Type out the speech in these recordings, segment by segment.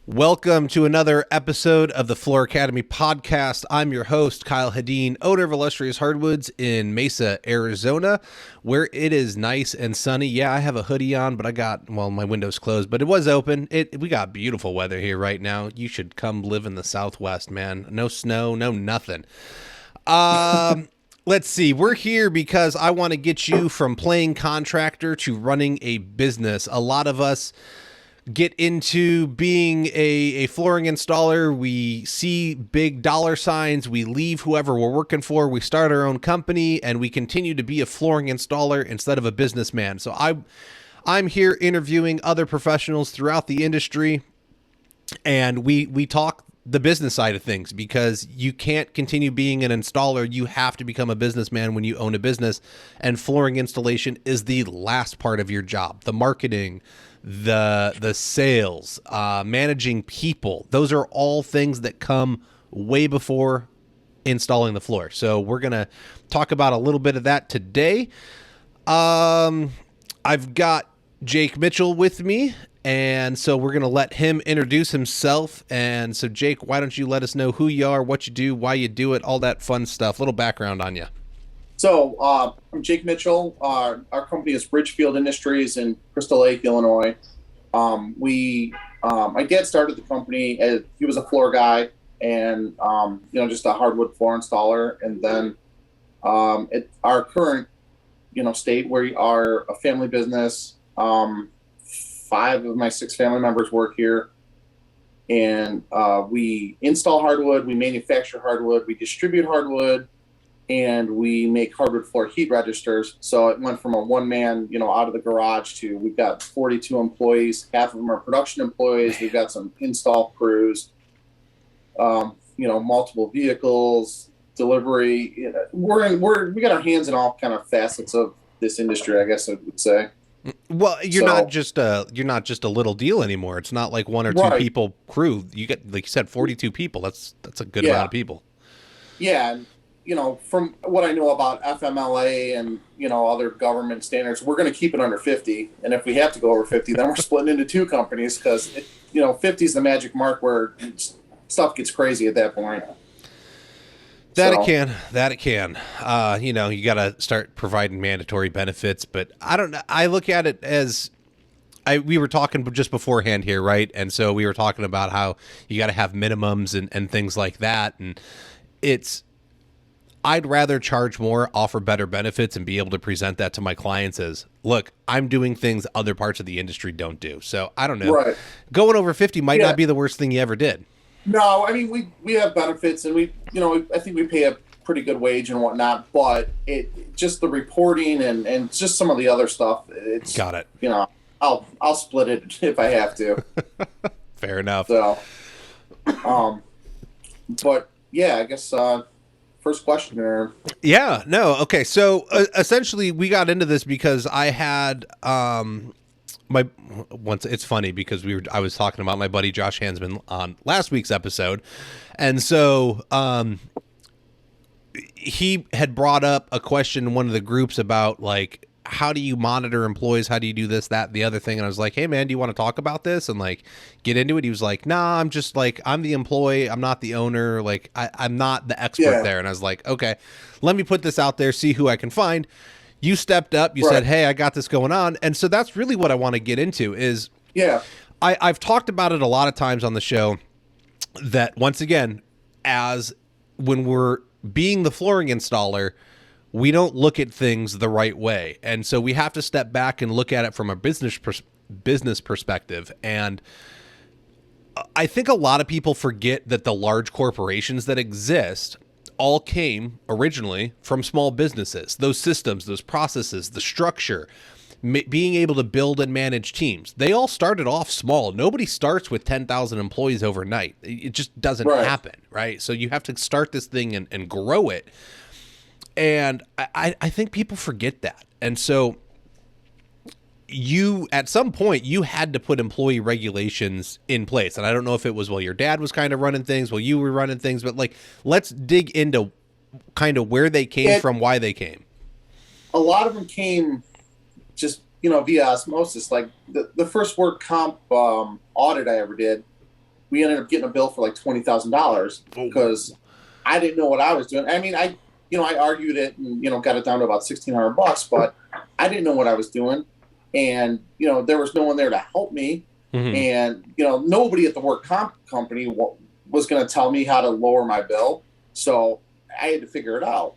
Welcome to another episode of the Floor Academy podcast. I'm your host, Kyle Hadeen, owner of Illustrious Hardwoods in Mesa, Arizona, where it is nice and sunny. Yeah, I have a hoodie on, but my window's closed, but it was open. We got beautiful weather here right now. You should come live in the Southwest, man. No snow, no nothing. Let's see. We're here because I want to get you from playing contractor to running a business. A lot of us get into being a flooring installer. We see big dollar signs. We leave whoever we're working for. We start our own company and we continue to be a flooring installer instead of a businessman. So I'm here interviewing other professionals throughout the industry, and we talk the business side of things, because you can't continue being an installer. You have to become a businessman when you own a business, and flooring installation is the last part of your job. The marketing, the sales, managing people, those are all things that come way before installing the floor. So we're going to talk about a little bit of that today. I've got Jake Mitchell with me, and so we're going to let him introduce himself. And so, Jake, why don't you let us know who you are, what you do, why you do it, all that fun stuff, little background on you. So I'm Jake Mitchell. Our company is Ridgefield Industries in Crystal Lake, Illinois. My dad started the company as he was a floor guy and just a hardwood floor installer. And then at our current state, we are a family business. 5 of my 6 family members work here, and we install hardwood, we manufacture hardwood, we distribute hardwood, and we make hardwood floor heat registers. So it went from a one-man, out of the garage to we've got 42 employees. Half of them are production employees. We've got some install crews, multiple vehicles, delivery. We got our hands in all kind of facets of this industry, I guess I would say. Well, you're not just a little deal anymore. It's not like 1 or 2 people crew. You get, like you said, 42 people. That's a good amount of people. Yeah. And, from what I know about FMLA and, other government standards, we're going to keep it under 50. And if we have to go over 50, then we're splitting into 2 companies, because, 50 is the magic mark where stuff gets crazy at that point. That it can. You got to start providing mandatory benefits, but I don't know. I look at it as we were talking just beforehand here, right? And so we were talking about how you got to have minimums and things like that. And I'd rather charge more, offer better benefits, and be able to present that to my clients as, look, I'm doing things other parts of the industry don't do. So I don't know. Right. Going over 50 might not be the worst thing you ever did. No, I mean, we have benefits, and I think we pay a pretty good wage and whatnot, but it just the reporting and just some of the other stuff. It's got it. I'll split it if I have to. Fair enough. So, but yeah, I guess first question there. Yeah. No. Okay. So essentially, we got into this because I had it's funny because I was talking about my buddy Josh Hansman on last week's episode, and so he had brought up a question in one of the groups about, like, how do you monitor employees? How do you do this, that, the other thing? And I was like, hey man, do you want to talk about this and like get into it? He was like, nah, I'm just like, I'm the employee. I'm not the owner. Like I'm not the expert there. And I was like, okay, let me put this out there, see who I can find. You stepped up, you said, hey, I got this going on. And so that's really what I want to get into is, I've talked about it a lot of times on the show that, once again, as when we're being the flooring installer, we don't look at things the right way. And so we have to step back and look at it from a business perspective. And I think a lot of people forget that the large corporations that exist all came originally from small businesses. Those systems, those processes, the structure, being able to build and manage teams. They all started off small. Nobody starts with 10,000 employees overnight. It just doesn't happen, right? So you have to start this thing and grow it. And I think people forget that. And so at some point, you had to put employee regulations in place. And I don't know if it was while your dad was kind of running things, while you were running things, but like, let's dig into kind of where they came from, why they came. A lot of them came just, via osmosis. Like the first work comp audit I ever did, we ended up getting a bill for like $20,000 because I didn't know what I was doing. I mean, I argued it and, got it down to about $1,600, but I didn't know what I was doing. And, there was no one there to help me. Mm-hmm. And, nobody at the work comp company was going to tell me how to lower my bill. So I had to figure it out.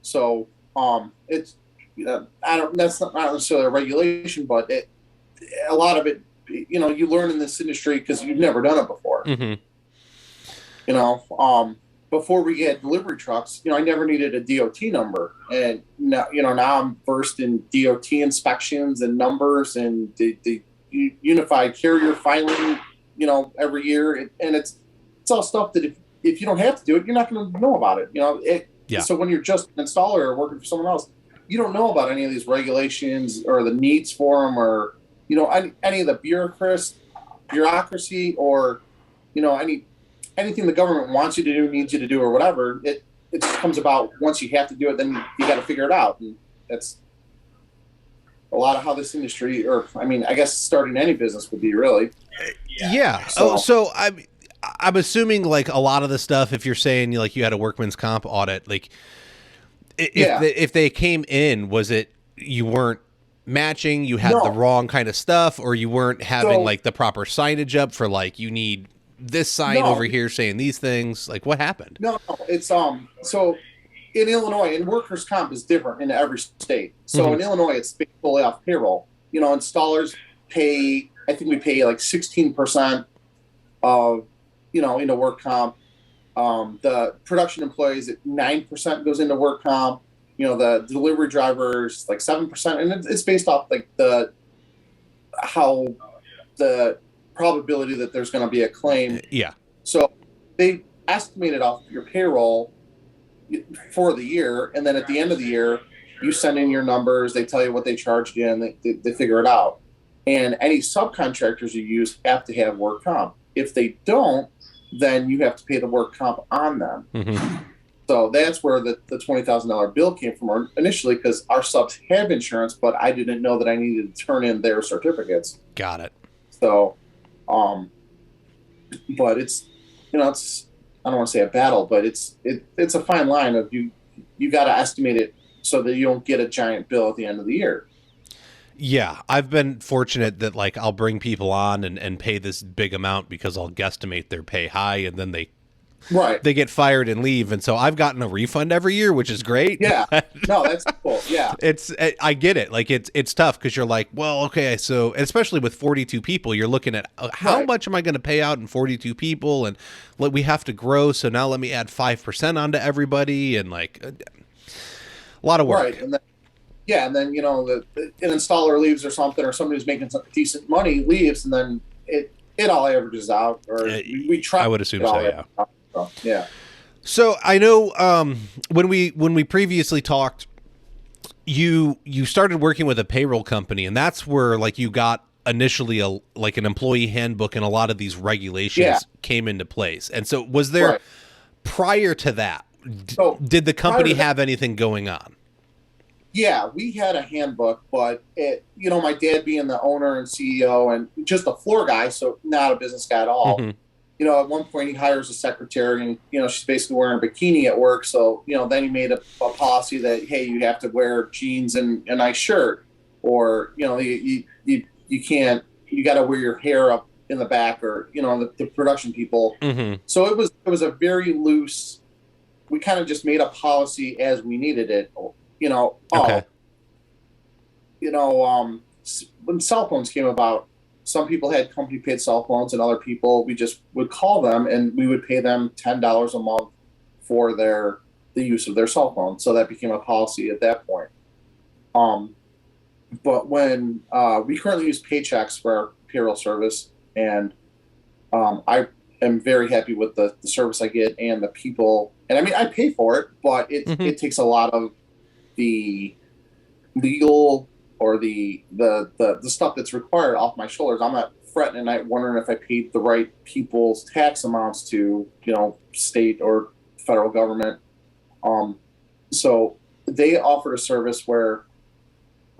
So, it's, that's not necessarily a regulation, but a lot of it, you learn in this industry because you've never done it before. Mm-hmm. Before we had delivery trucks, I never needed a DOT number. And now, now I'm versed in DOT inspections and numbers and the unified carrier filing, every year. And it's all stuff that if you don't have to do it, you're not going to know about it. Yeah. So when you're just an installer or working for someone else, you don't know about any of these regulations or the needs for them or, any of the bureaucracy or, anything the government wants you to do, needs you to do, or whatever. It just comes about once you have to do it, then you got to figure it out. And that's a lot of how this industry, or I guess starting any business would be really. Yeah. So I'm assuming like a lot of the stuff, if you're saying like you had a workman's comp audit, like if they came in, was it you weren't matching, you had the wrong kind of stuff, or you weren't having like the proper signage up for like you need this sign over here saying these things? Like what happened? No, it's so in Illinois, and workers' comp is different in every state. So in Illinois, it's fully off payroll. Installers pay, I think we pay like 16% of, into work comp. The production employees at 9% goes into work comp. The delivery drivers like 7%, and it's based off like how the probability that there's going to be a claim. Yeah. So they estimate it off your payroll for the year, and then at the end of the year, you send in your numbers. They tell you what they charged you, and they figure it out. And any subcontractors you use have to have work comp. If they don't, then you have to pay the work comp on them. Mm-hmm. So that's where the $20,000 bill came from initially, because our subs have insurance, but I didn't know that I needed to turn in their certificates. Got it. So, but it's, it's, I don't want to say a battle, but it's a fine line of you got to estimate it so that you don't get a giant bill at the end of the year. Yeah, I've been fortunate that like I'll bring people on and pay this big amount because I'll guesstimate their pay high, and then they get fired and leave, and so I've gotten a refund every year, which is great. Yeah, no, that's cool. Yeah, I get it. Like it's tough because you're like, well, okay, so especially with 42 people, you're looking at how much am I going to pay out in 42 people, and we have to grow, so now let me add 5% onto everybody, and like a lot of work. Right, and then, and then an installer leaves or something, or somebody who's making some decent money leaves, and then it all averages out, or we try. I would assume so. Yeah. Yeah. So I know when we previously talked, you started working with a payroll company, and that's where like you got initially like an employee handbook, and a lot of these came into place. And so was there prior to that? Did the company have anything going on? Yeah, we had a handbook, but my dad being the owner and CEO and just a floor guy, so not a business guy at all. Mm-hmm. At one point he hires a secretary, and she's basically wearing a bikini at work. So then he made a policy that, hey, you have to wear jeans and a nice shirt, or you can't, you got to wear your hair up in the back, or the production people. Mm-hmm. So it was a very loose. We kind of just made a policy as we needed it. Okay. When cell phones came about, some people had company paid cell phones, and other people, we just would call them and we would pay them $10 a month for the use of their cell phone. So that became a policy at that point. But when we currently use Paychex for our payroll service, and I am very happy with the service I get and the people. And I pay for it, but it takes a lot of the legal or the stuff that's required off my shoulders. I'm not fretting at night wondering if I paid the right people's tax amounts to, state or federal government. So they offered a service where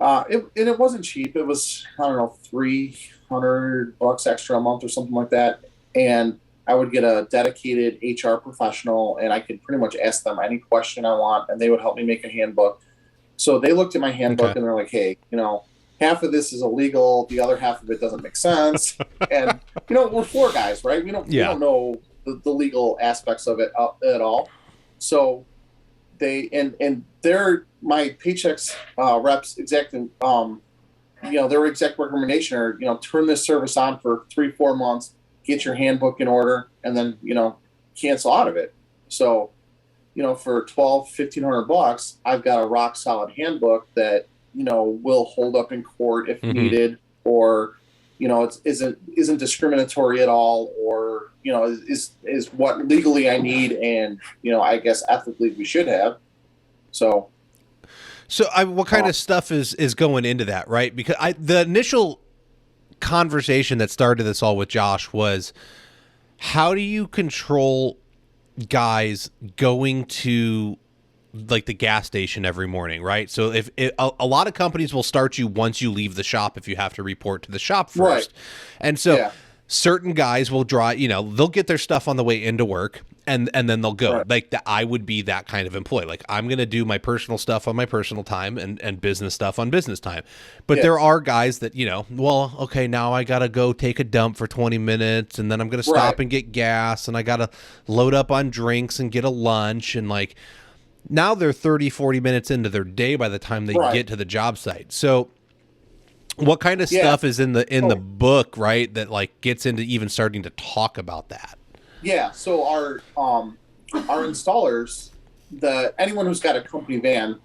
it wasn't cheap. It was, I don't know, $300 extra a month or something like that. and I would get a dedicated HR professional, and I could pretty much ask them any question I want, and they would help me make a handbook. So they looked at my Okay. handbook and they're like, "Hey, half of this is illegal, the other half of it doesn't make sense." And we're floor guys, right? We Yeah. don't know the legal aspects of it at all. So they and they're my paychecks reps exact their exact recommendation are, turn this service on for 3-4 months, get your handbook in order, and then, cancel out of it. So, for 1,200-1,500 bucks, I've got a rock solid handbook that, will hold up in court if Hmm. needed, or, it isn't discriminatory at all, or, is what legally I need. And, I guess ethically we should have. So, So what kind of stuff is going into that, right? Because the initial conversation that started this all with Josh was, how do you control guys going to like the gas station every morning, right? So if a lot of companies will start you once you leave the shop if you have to report to the shop right. first. And so Yeah. certain guys will drive, they'll get their stuff on the way into work and then they'll go. Right. Like I would be that kind of employee. Like I'm going to do my personal stuff on my personal time and business stuff on business time. But Yeah. there are guys that, well, okay, now I got to go take a dump for 20 minutes and then I'm going to stop Right. and get gas and I got to load up on drinks and get a lunch. And like now they're 30, 40 minutes into their day by the time they Right. get to the job site. So what kind of Yeah. stuff is in the So, book, right, that like gets into even starting to talk about that? yeah. So our installers, anyone who's got a company van,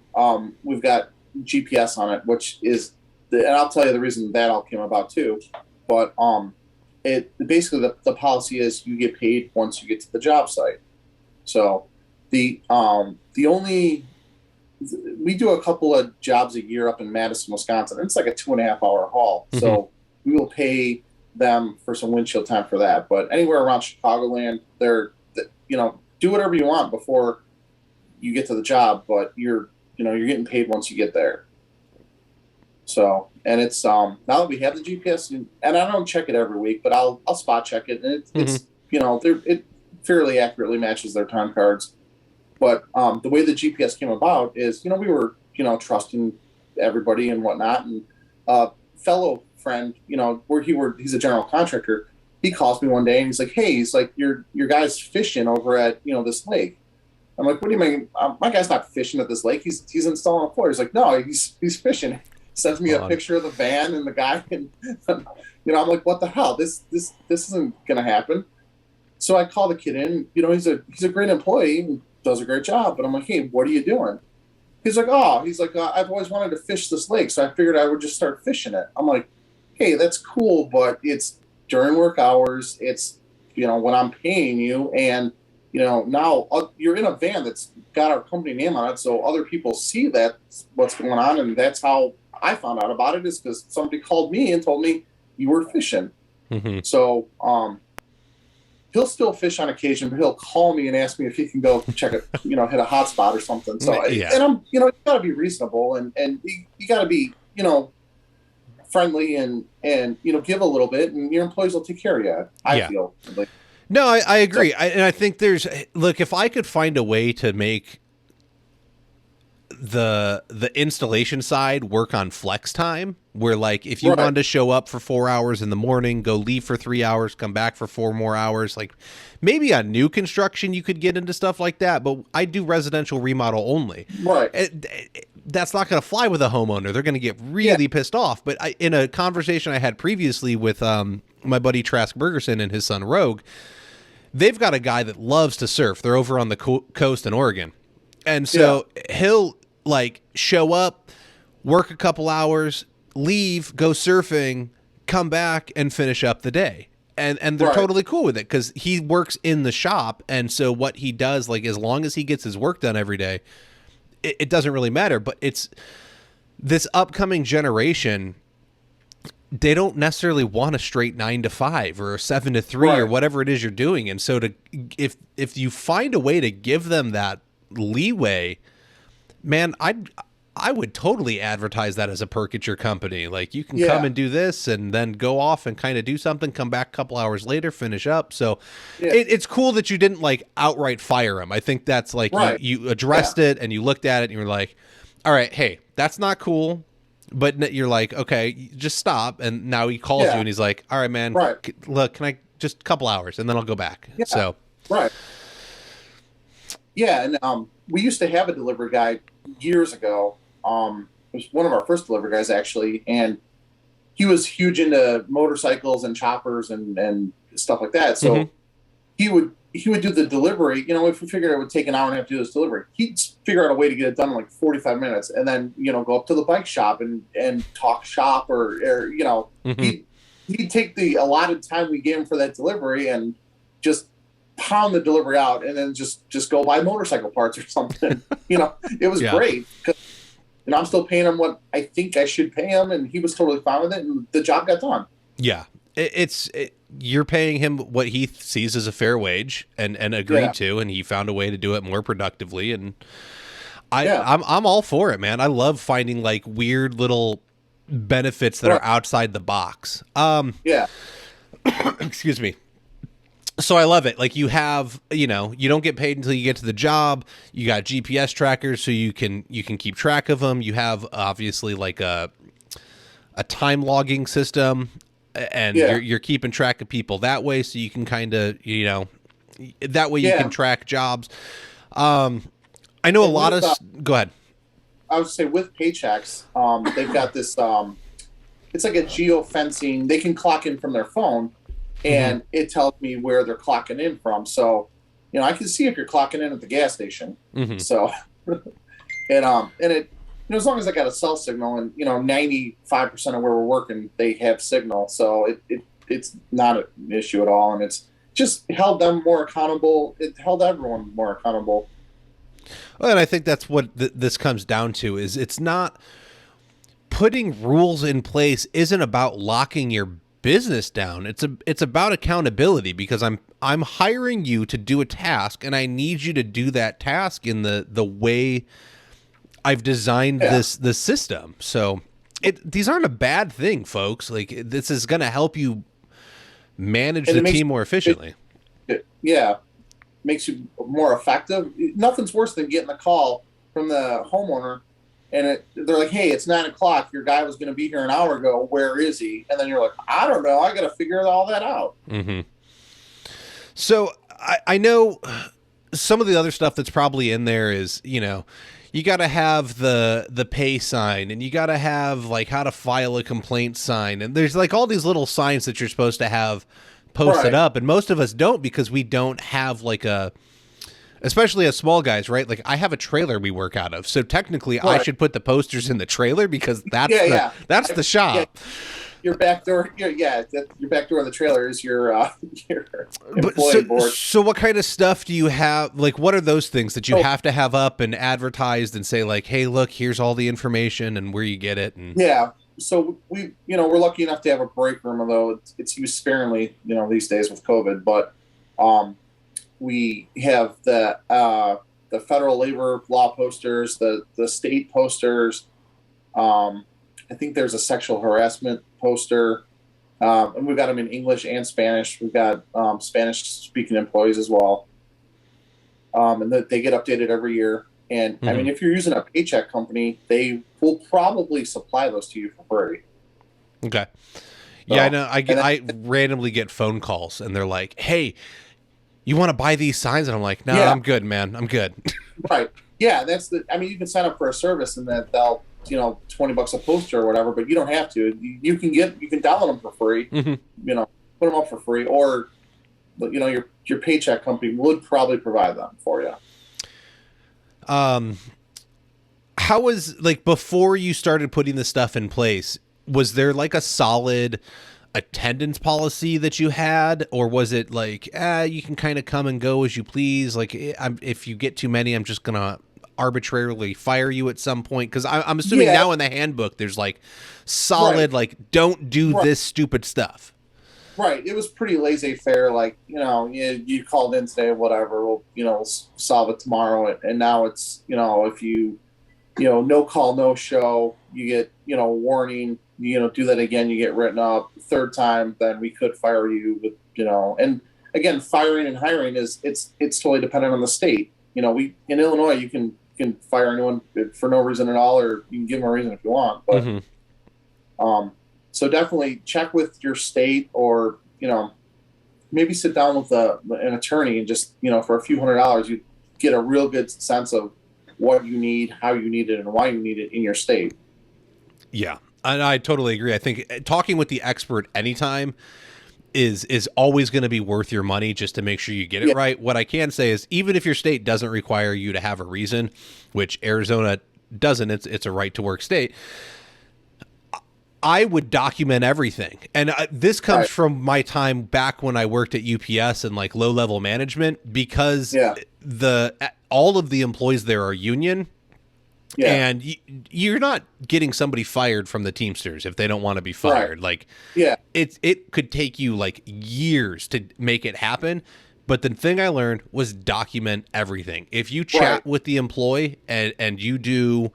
we've got GPS on it, which is and I'll tell you the reason that all came about too. But it basically the policy is you get paid once you get to the job site. So the only we do a couple of jobs a year up in Madison, Wisconsin. It's like a 2.5 hour haul. Mhm. So we will pay them for some windshield time for that. But anywhere around Chicagoland, do whatever you want before you get to the job, but you're getting paid once you get there. So, and it's now that we have the GPS, and I don't check it every week, but I'll spot check it, and it's it fairly accurately matches their time cards. But the way the GPS came about is, we were, trusting everybody and whatnot. And fellow friend, he's a general contractor. He calls me one day and he's like, "Hey, he's like, your guy's fishing over at, this lake." I'm like, "What do you mean? My guy's not fishing at this lake. He's installing a floor." He's like, "No, he's fishing." Sends me a picture of the van and the guy, and I'm like, "What the hell? This isn't gonna happen." So I call the kid in. He's a great employee and does a great job. But I'm like, "Hey, what are you doing?" He's like, "I've always wanted to fish this lake, so I figured I would just start fishing it." I'm like, "Hey, that's cool, but it's during work hours. It's when I'm paying you, and now you're in a van that's got our company name on it, so other people see what's going on, and that's how I found out about it, is because somebody called me and told me you were fishing." Mm-hmm. So he'll still fish on occasion, but he'll call me and ask me if he can go check it, hit a hotspot or something. So, Yeah. and I'm, you got to be reasonable, and you got to be, friendly and give a little bit, and your employees will take care of you. I feel like. No, I agree. And I think look, if I could find a way to make the installation side work on flex time, where like if you wanted to show up for 4 hours in the morning, go leave for 3 hours, come back for 4 more hours, like maybe on new construction you could get into stuff like that. But I do residential remodel only. Right. That's not going to fly with a homeowner. They're going to get really pissed off. But in a conversation I had previously with my buddy Trask Bergerson and his son Rogue, they've got a guy that loves to surf. They're over on the coast in Oregon. And so he'll like show up, work a couple hours, leave, go surfing, come back and finish up the day. And they're totally cool with it because he works in the shop. And so what he does, like as long as he gets his work done every day, it doesn't really matter. But it's this upcoming generation, they don't necessarily want a straight 9 to 5 or a 7 to 3 or whatever it is you're doing. And so if you find a way to give them that leeway, man, I would totally advertise that as a perk at your company. Like, you can come Yeah, and do this and then go off and kind of do something, come back a couple hours later, finish up. So yeah, it's cool that you didn't like outright fire him. I think that's like right, you yeah, addressed it and you looked at it and you were like, all right, hey, that's not cool. But you're like, okay, just stop. And now he calls you yeah, and he's like, all right, man, right, look, can I just a couple hours and then I'll go back. yeah, So, right, yeah. And we used to have a delivery guy years ago. It was one of our first delivery guys actually, and he was huge into motorcycles and choppers and stuff like that. mhm. So he would do the delivery. You know, if we figured it would take an hour and a half to do this delivery, he'd figure out a way to get it done in like 45 minutes, and then go up to the bike shop and talk shop or Mhm. he'd take the allotted time we gave him for that delivery and just pound the delivery out, and then just go buy motorcycle parts or something. It was Yeah. great because I'm still paying him what I think I should pay him, and he was totally fine with it, and the job got done. Yeah. You're paying him what he sees as a fair wage and agreed Yeah, to, and he found a way to do it more productively. And I, yeah, I'm all for it, man. I love finding like weird little benefits that right, are outside the box. yeah, Excuse me. So I love it. Like, you don't get paid until you get to the job. You got GPS trackers so you can keep track of them. You have obviously like a time logging system, and yeah, you're keeping track of people that way, so you can kind of that way you can yeah. track jobs. I know a And lot with of go ahead. I would say with paychecks, they've got this. It's like a geo fencing. They can clock in from their phone, Hmm. and it tells me where they're clocking in from. So, I can see if you're clocking in at the gas station. Hmm. So, and it, as long as I got a cell signal, and 95% of where we're working, they have signal. So it's not an issue at all, and it's just held them more accountable. It held everyone more accountable. Well, and I think that's what this comes down to, is it's not putting rules in place isn't about locking your business down. It's about accountability, because I'm hiring you to do a task, and I need you to do that task in the way I've designed Yeah, this system. So these aren't a bad thing, folks. Like, this is going to help you manage and the it makes team more it, efficiently. yeah, makes you more effective. Nothing's worse than getting a call from the homeowner, and they're like, "Hey, it's 9 o'clock. Your guy was going to be here an hour ago. Where is he?" And then you're like, "I don't know. I got to figure all that out." Hmm. So I know some of the other stuff that's probably in there is, you got to have the pay sign, and you got to have like how to file a complaint sign, and there's like all these little signs that you're supposed to have posted Right, up, and most of us don't, because we don't have like especially as small guys, right? Like, I have a trailer we work out of, so technically I right. should put the posters in the trailer, because that's Yeah, the yeah, that's the yeah. shop. Your back door. Your back door of the trailer is your your But employee board. so what kind of stuff do you have? Like, what are those things that you Oh, have to have up and advertised and say like, hey, look, here's all the information and where you get it? And yeah. So we're lucky enough to have a break room, although it's used sparingly, these days with COVID. But um, we have the federal labor law posters, the state posters. Um, I think there's a sexual harassment poster, and we've got them in English and Spanish. We've got Spanish speaking employees as well, and they get updated every year. And I Mhm. mean, if you're using a paycheck company, they will probably supply those to you for free. Okay, yeah, I So, know. and then, I randomly get phone calls and they're like, hey, you want to buy these signs? And I'm like, no, yeah, I'm good, man. I'm good. right, yeah, I mean, you can sign up for a service, and that they'll, $20 a poster or whatever, but you don't have to. You can download them for free. Hmm. You know, put them up for free, or your paycheck company would probably provide them for you. Um, how was, like, before you started putting this stuff in place? Was there like a solid attendance policy that you had, or was it like, you can kind of come and go as you please? Like, if you get too many, I'm just gonna arbitrarily fire you at some point, because I'm assuming Yeah, now in the handbook there's like right, solid, like, don't do right, this stupid stuff. right. It was pretty laissez-faire. Like, you called in today, whatever. We'll solve it tomorrow. And now it's, if you no call, no show, you get, warning, do that again, you get written up. Third time, then we could fire you with, and again, firing and hiring it's totally dependent on the state. We in Illinois, you can fire anyone for no reason at all, or you can give them a reason if you want. But so definitely check with your state, or maybe sit down with an attorney and just for a few $100s, you get a real good sense of what you need, how you need it, and why you need it in your state. Yeah, and I totally agree. I think talking with the expert anytime is always going to be worth your money, just to make sure you get it right. What I can say is, even if your state doesn't require you to have a reason, which Arizona doesn't, it's a right to work state, I would document everything. And this comes from my time back when I worked at UPS and like low level management, because all of the employees there are union. Yeah. And you're not getting somebody fired from the Teamsters if they don't want to be fired. Right. Like, it could take you like years to make it happen. But the thing I learned was document everything. If you chat with the employee and you do,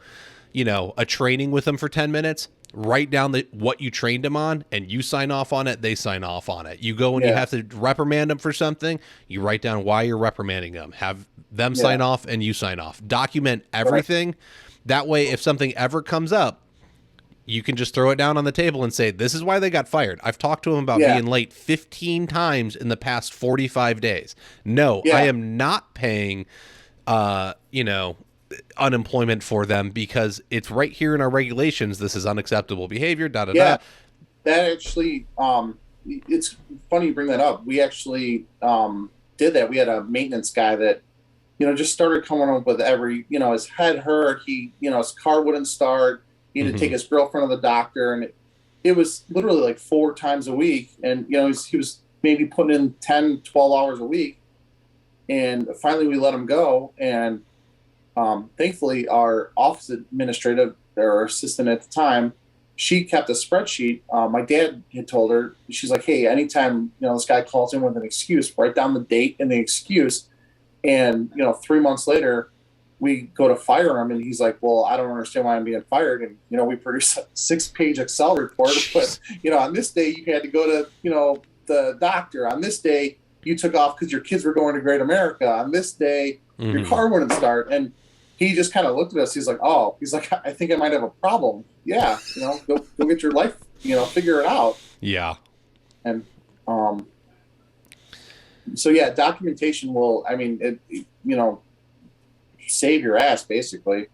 a training with them for 10 minutes, write down what you trained them on, and you sign off on it, they sign off on it. You go and you have to reprimand them for something, you write down why you're reprimanding them, have them sign off, and you sign off. Document everything. Right. That way, if something ever comes up, you can just throw it down on the table and say, this is why they got fired. I've talked to them about being late 15 times in the past 45 days. No, I am not paying, unemployment for them because it's right here in our regulations. This is unacceptable behavior. That actually, it's funny you bring that up. We actually did that. We had a maintenance guy that, just started coming up with his head hurt. His car wouldn't start. He had to take his girlfriend to the doctor, and it was literally like 4 times a week. And, he was maybe putting in 10, 12 hours a week. And finally we let him go. And thankfully our office administrative, or assistant at the time, she kept a spreadsheet. My dad had told her, she's like, hey, anytime, this guy calls in with an excuse, write down the date and the excuse. And, 3 months later, we go to fire him, and he's like, well, I don't understand why I'm being fired. And, we produce a 6-page Excel report. But, on this day, you had to go to, the doctor. On this day, you took off because your kids were going to Great America. On this day, your car wouldn't start. And he just kind of looked at us. He's like, I think I might have a problem. Yeah, go get your life, figure it out. Yeah. And, so yeah, documentation will, save your ass basically.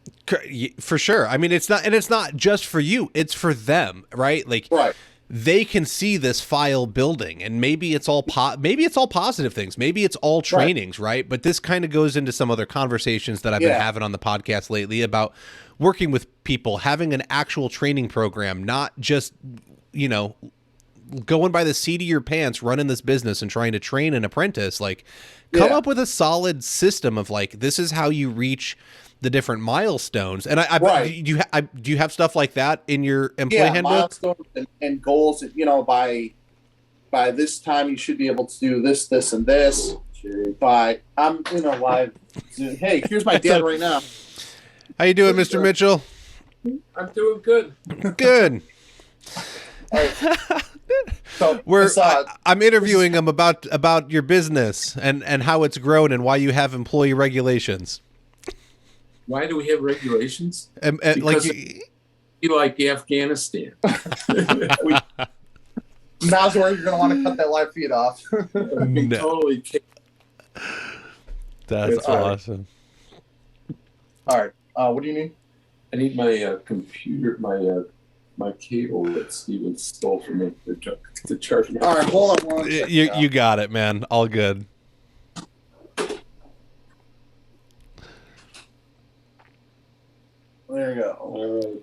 For sure. I mean, it's not just for you, it's for them, right? Like, they can see this file building, and maybe it's all positive things. Maybe it's all trainings, right? But this kind of goes into some other conversations that I've been having on the podcast lately about working with people, having an actual training program, not just, going by the seat of your pants, running this business and trying to train an apprentice. Like, come up with a solid system of like, this is how you reach the different milestones. And do you have stuff like that in your employee handbook? Milestones and goals. By this time, you should be able to do this, this, and this. By live. Hey, here's my dad right now. How you doing, Mr. Mitchell? I'm doing good. Good. All right. So I'm interviewing him about your business and how it's grown and why you have employee regulations. Why do we have regulations? Because like Afghanistan. Now's where you're going to want to cut that live feed off. No. Totally. That's awesome. All right. What do you need? I need my computer, my cable that Steven stole from me to charge me. All right, hold on. You got it, man. All good. There you go.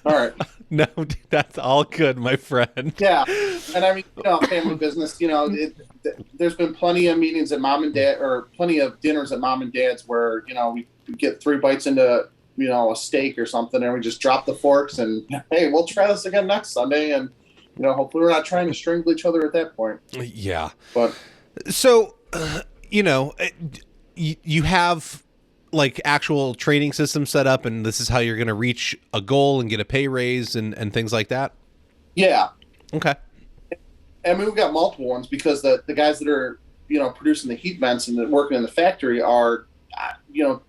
All right. No, dude, that's all good, my friend. Yeah, and family business. There's been plenty of meetings at mom and dad, or plenty of dinners at mom and dad's where we get 3 bites into a steak or something, and we just drop the forks and, hey, we'll try this again next Sunday, and hopefully we're not trying to strangle each other at that point. Yeah. But so, you have like actual training system set up, and this is how you're going to reach a goal and get a pay raise and things like that? Yeah. Okay. I mean, we've got multiple ones because the guys that are, producing the heat vents and working in the factory are,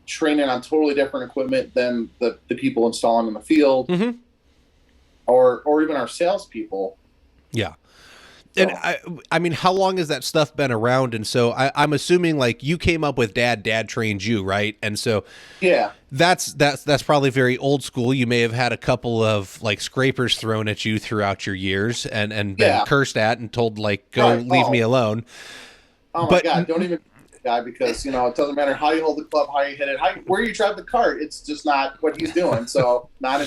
training on totally different equipment than the people installing in the field, Mm-hmm. or even our salespeople. Yeah. So, And I mean, how long has that stuff been around? And so I'm assuming like you came up with dad trained you, right? And so yeah, that's probably very old school. You may have had a couple of like scrapers thrown at you throughout your years and been Yeah. cursed at and told like, go Right. leave Oh. me alone. Oh my But- God! Don't even guy because it doesn't matter how you hold the club, how you hit it, where you drive the cart. It's just not what he's doing. So not.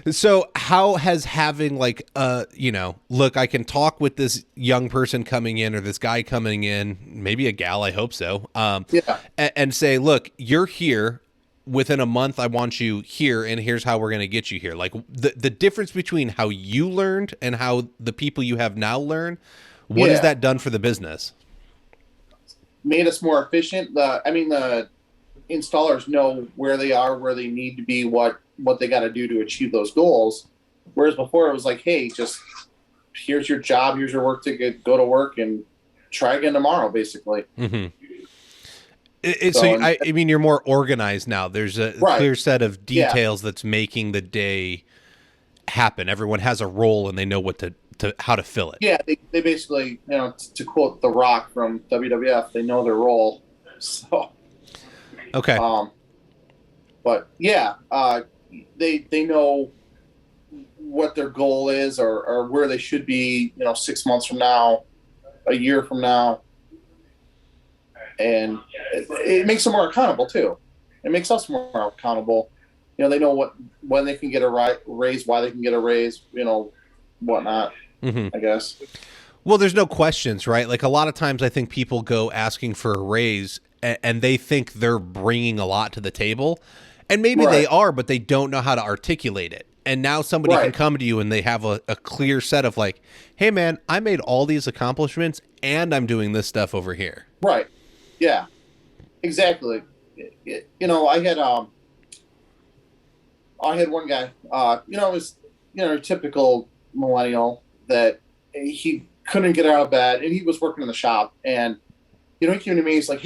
So how has having like look, I can talk with this young person coming in or this guy coming in, maybe a gal, I hope so. Yeah. And say, look, you're here. Within a month, I want you here, and here's how we're going to get you here. Like the difference between how you learned and how the people you have now learn. What has that done for the business? Made us more efficient. The installers know where they are, where they need to be, what they got to do to achieve those goals. Whereas before it was like, hey, just here's your job, here's your work ticket, go to work and try again tomorrow, basically. Mm-hmm. I mean, you're more organized now. There's a clear set of details that's making the day happen. Everyone has a role and they know what to how to fill it. Yeah, they basically, to quote The Rock from WWF, they know their role. So, okay. But yeah, they know what their goal is or where they should be, 6 months from now, a year from now. And it makes them more accountable too. It makes us more accountable. They know when they can get a raise, why they can get a raise, whatnot. Mm-hmm. I guess. Well, there's no questions, right? Like a lot of times I think people go asking for a raise and they think they're bringing a lot to the table. And maybe they are, but they don't know how to articulate it. And now somebody can come to you and they have a clear set of like, hey, man, I made all these accomplishments and I'm doing this stuff over here. Right. Yeah, exactly. I had one guy, it was, typical millennial that he couldn't get out of bed and he was working in the shop and, he came to me, he's like,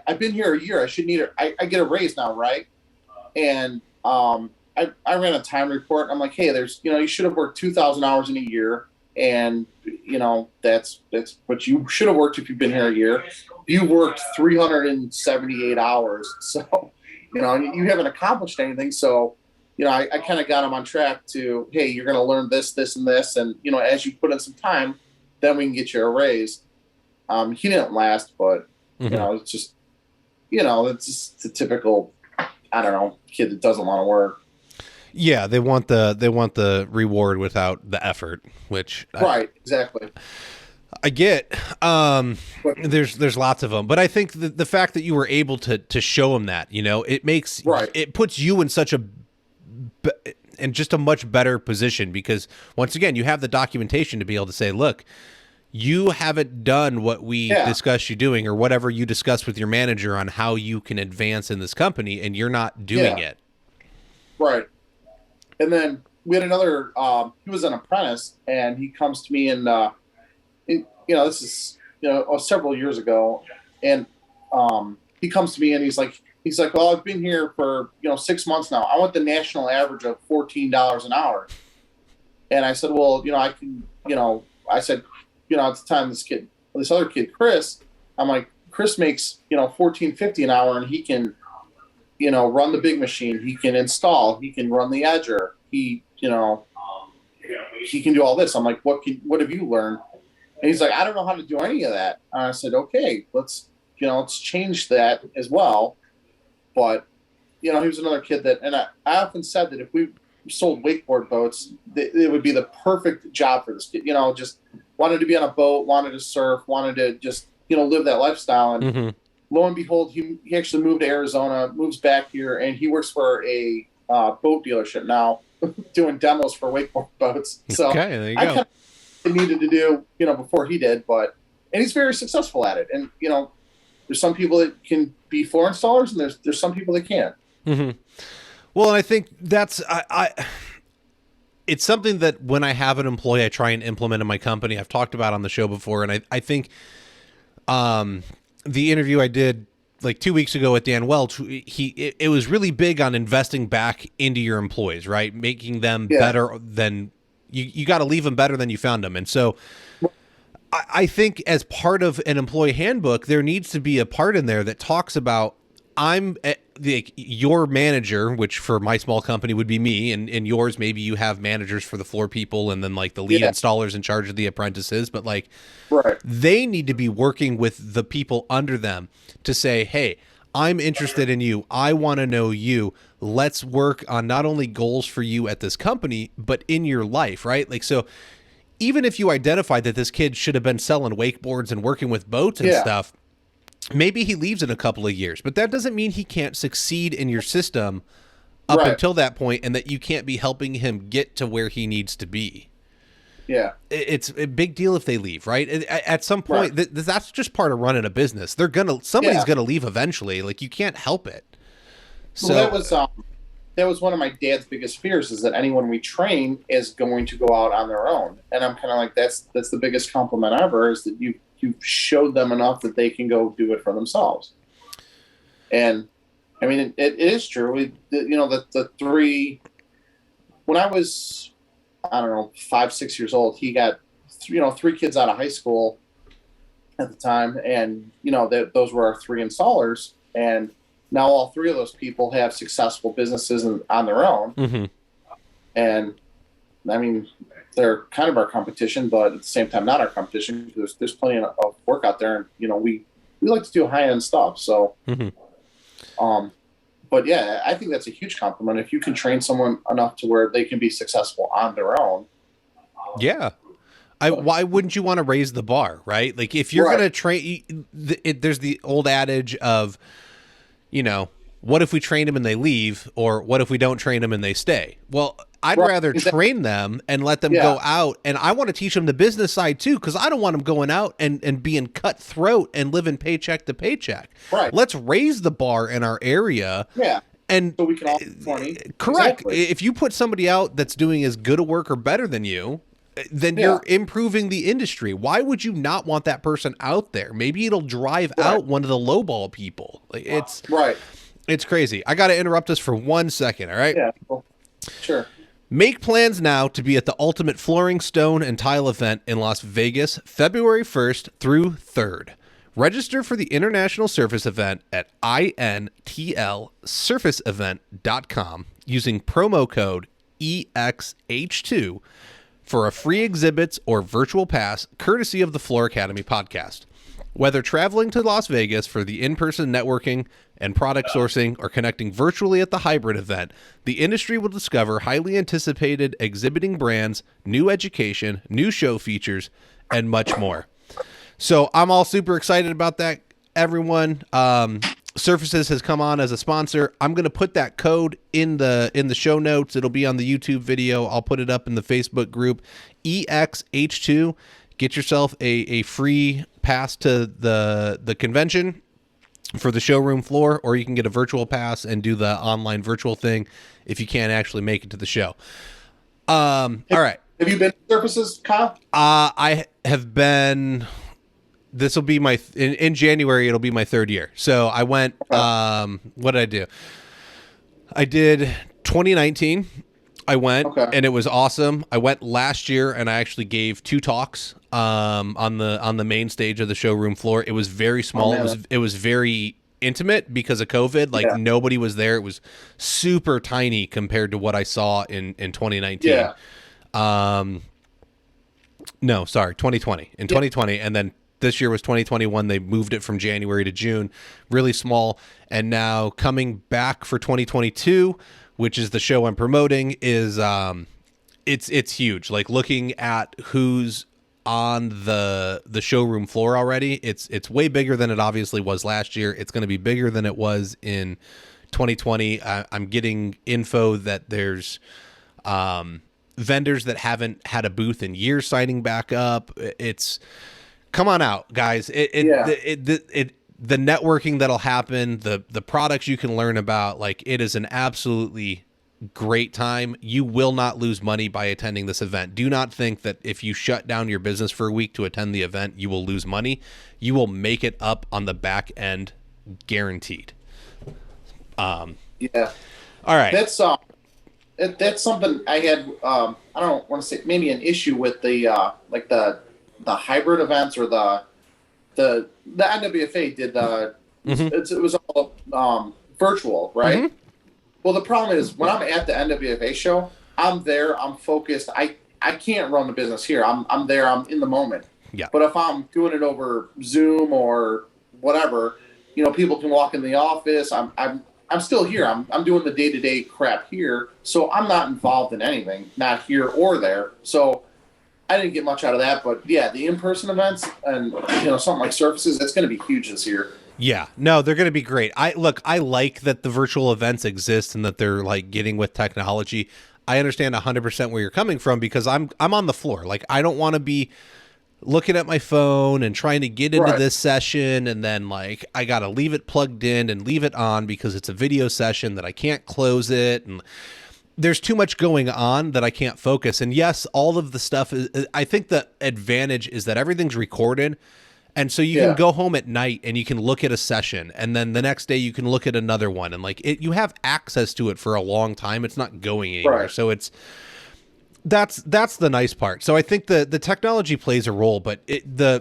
I've been here a year. I should I get a raise now. Right. And, I ran a time report. I'm like, hey, there's, you should have worked 2,000 hours in a year. And, that's what you should have worked if you've been here a year. You worked 378 hours. So, you haven't accomplished anything. So, I kind of got him on track to, hey, you're going to learn this, this, and this. And, as you put in some time, then we can get you a raise. He didn't last, but, it's just, it's just the typical, I don't know, kid that doesn't want to work. Yeah, they want the reward without the effort, which exactly. I get. There's lots of them, but I think the fact that you were able to show them that, it makes it puts you in such a much better position because once again you have the documentation to be able to say, look, you haven't done what we discussed you doing or whatever you discussed with your manager on how you can advance in this company, and you're not doing it. Right. And then we had another, he was an apprentice and he comes to me and, this is, several years ago. And, he comes to me and he's like, well, I've been here for, 6 months now. I want the national average of $14 an hour. And I said, well, I can, I said, at the time this other kid, Chris, I'm like, Chris makes, $14.50 an hour and he can, run the big machine. He can install. He can run the edger. He can do all this. I'm like, what have you learned? And he's like, I don't know how to do any of that. And I said, okay, let's change that as well. But, he was another kid that, and I often said that if we sold wakeboard boats, it would be the perfect job for this kid. Just wanted to be on a boat, wanted to surf, wanted to just, live that lifestyle. And lo and behold, he actually moved to Arizona, moves back here, and he works for a boat dealership now, doing demos for wakeboard boats. So there you I go. kind of needed to do, before he did, and he's very successful at it. And, there's some people that can be floor installers, and there's some people that can't. Mm-hmm. Well, and I think that's it's something that when I have an employee, I try and implement in my company. I've talked about on the show before, and I think the interview I did like 2 weeks ago with Dan Welch, it was really big on investing back into your employees, right? Making them better than you got to leave them better than you found them. And so I think as part of an employee handbook, there needs to be a part in there that talks about your manager, which for my small company would be me, and yours, maybe you have managers for the floor people and then like the lead installers in charge of the apprentices, but like they need to be working with the people under them to say, hey, I'm interested in you. I want to know you. Let's work on not only goals for you at this company, but in your life, right? Like, so even if you identify that this kid should have been selling wakeboards and working with boats and stuff, maybe he leaves in a couple of years, but that doesn't mean he can't succeed in your system up until that point, and that you can't be helping him get to where he needs to be. Yeah. It's a big deal if they leave, right? At some point, that's just part of running a business. Somebody's going to leave eventually. Like, you can't help it. So that was one of my dad's biggest fears, is that anyone we train is going to go out on their own. And I'm kind of like, that's the biggest compliment ever, is that you've showed them enough that they can go do it for themselves. And I mean, it is true. The three, when I was, I don't know, 5, 6 years old, he got, 3 kids out of high school at the time. And, those were our 3 installers. And now all 3 of those people have successful businesses on their own. Mm-hmm. And I mean, they're kind of our competition, but at the same time, not our competition, because there's plenty of work out there. And, we like to do high-end stuff. So, but yeah, I think that's a huge compliment. If you can train someone enough to where they can be successful on their own. Yeah. Why wouldn't you want to raise the bar, right? Like, if you're going to train, there's the old adage of, what if we train them and they leave, or what if we don't train them and they stay? Well, I'd rather train them and let them go out, and I want to teach them the business side too, because I don't want them going out and being cutthroat and living paycheck to paycheck. Right. Let's raise the bar in our area. Yeah. And so we can all money. Correct. Exactly. If you put somebody out that's doing as good a work or better than you, then you're improving the industry. Why would you not want that person out there? Maybe it'll drive out one of the lowball people. Like, it's crazy. I got to interrupt us for 1 second. All right. Yeah. Well, sure. Make plans now to be at the Ultimate Flooring, Stone, and Tile event in Las Vegas, February 1st through 3rd. Register for the International Surface Event at intlsurfaceevent.com using promo code EXH2 for a free exhibits or virtual pass courtesy of the Floor Academy podcast. Whether traveling to Las Vegas for the in-person networking and product sourcing or connecting virtually at the hybrid event, the industry will discover highly anticipated exhibiting brands, new education, new show features, and much more. So I'm all super excited about that, everyone. Surfaces has come on as a sponsor. I'm going to put that code in the show notes. It'll be on the YouTube video. I'll put it up in the Facebook group. EXH2. Get yourself a free pass to the convention for the showroom floor, or you can get a virtual pass and do the online virtual thing if you can't actually make it to the show. All right. Have you been to Surfaces, Kyle? I have been. This will be in January. It'll be my 3rd year. So I went. What did I do? I did 2019. I went and it was awesome. I went last year and I actually gave 2 talks on the main stage of the showroom floor. It was very small. It was very intimate because of COVID. Like nobody was there. It was super tiny compared to what I saw in 2019. Yeah. No, sorry, 2020. In 2020, and then this year was 2021. They moved it from January to June, really small. And now coming back for 2022, which is the show I'm promoting, is it's huge. Like, looking at who's on the showroom floor already, it's way bigger than it obviously was last year. It's going to be bigger than it was in 2020. I'm getting info that there's vendors that haven't had a booth in years signing back up. It's come on out, guys. the networking that'll happen, the products you can learn about, like, it is an absolutely great time. You will not lose money by attending this event. Do not think that if you shut down your business for a week to attend the event, you will lose money. You will make it up on the back end, guaranteed. Yeah. All right. That's something I had. I don't want to say maybe an issue with the like the hybrid events or the NWFA did. It was all virtual, right? Mm-hmm. Well, the problem is when I'm at the NWFA show, I'm there, I'm focused. I can't run the business here. I'm there, I'm in the moment. Yeah. But if I'm doing it over Zoom or whatever, people can walk in the office. I'm still here. I'm doing the day-to-day crap here, so I'm not involved in anything, not here or there. So I didn't get much out of that, but yeah, the in-person events and something like Surfaces, it's going to be huge this year. Yeah, no, they're going to be great. I like that the virtual events exist and that they're like getting with technology. I understand 100% where you're coming from because I'm on the floor. Like, I don't want to be looking at my phone and trying to get into this session and then like I got to leave it plugged in and leave it on because it's a video session that I can't close it, and there's too much going on that I can't focus. And yes, all of the stuff is, I think the advantage is that everything's recorded. And so you can go home at night and you can look at a session, and then the next day you can look at another one, and like you have access to it for a long time. It's not going anywhere. Right. So that's the nice part. So I think the technology plays a role, but I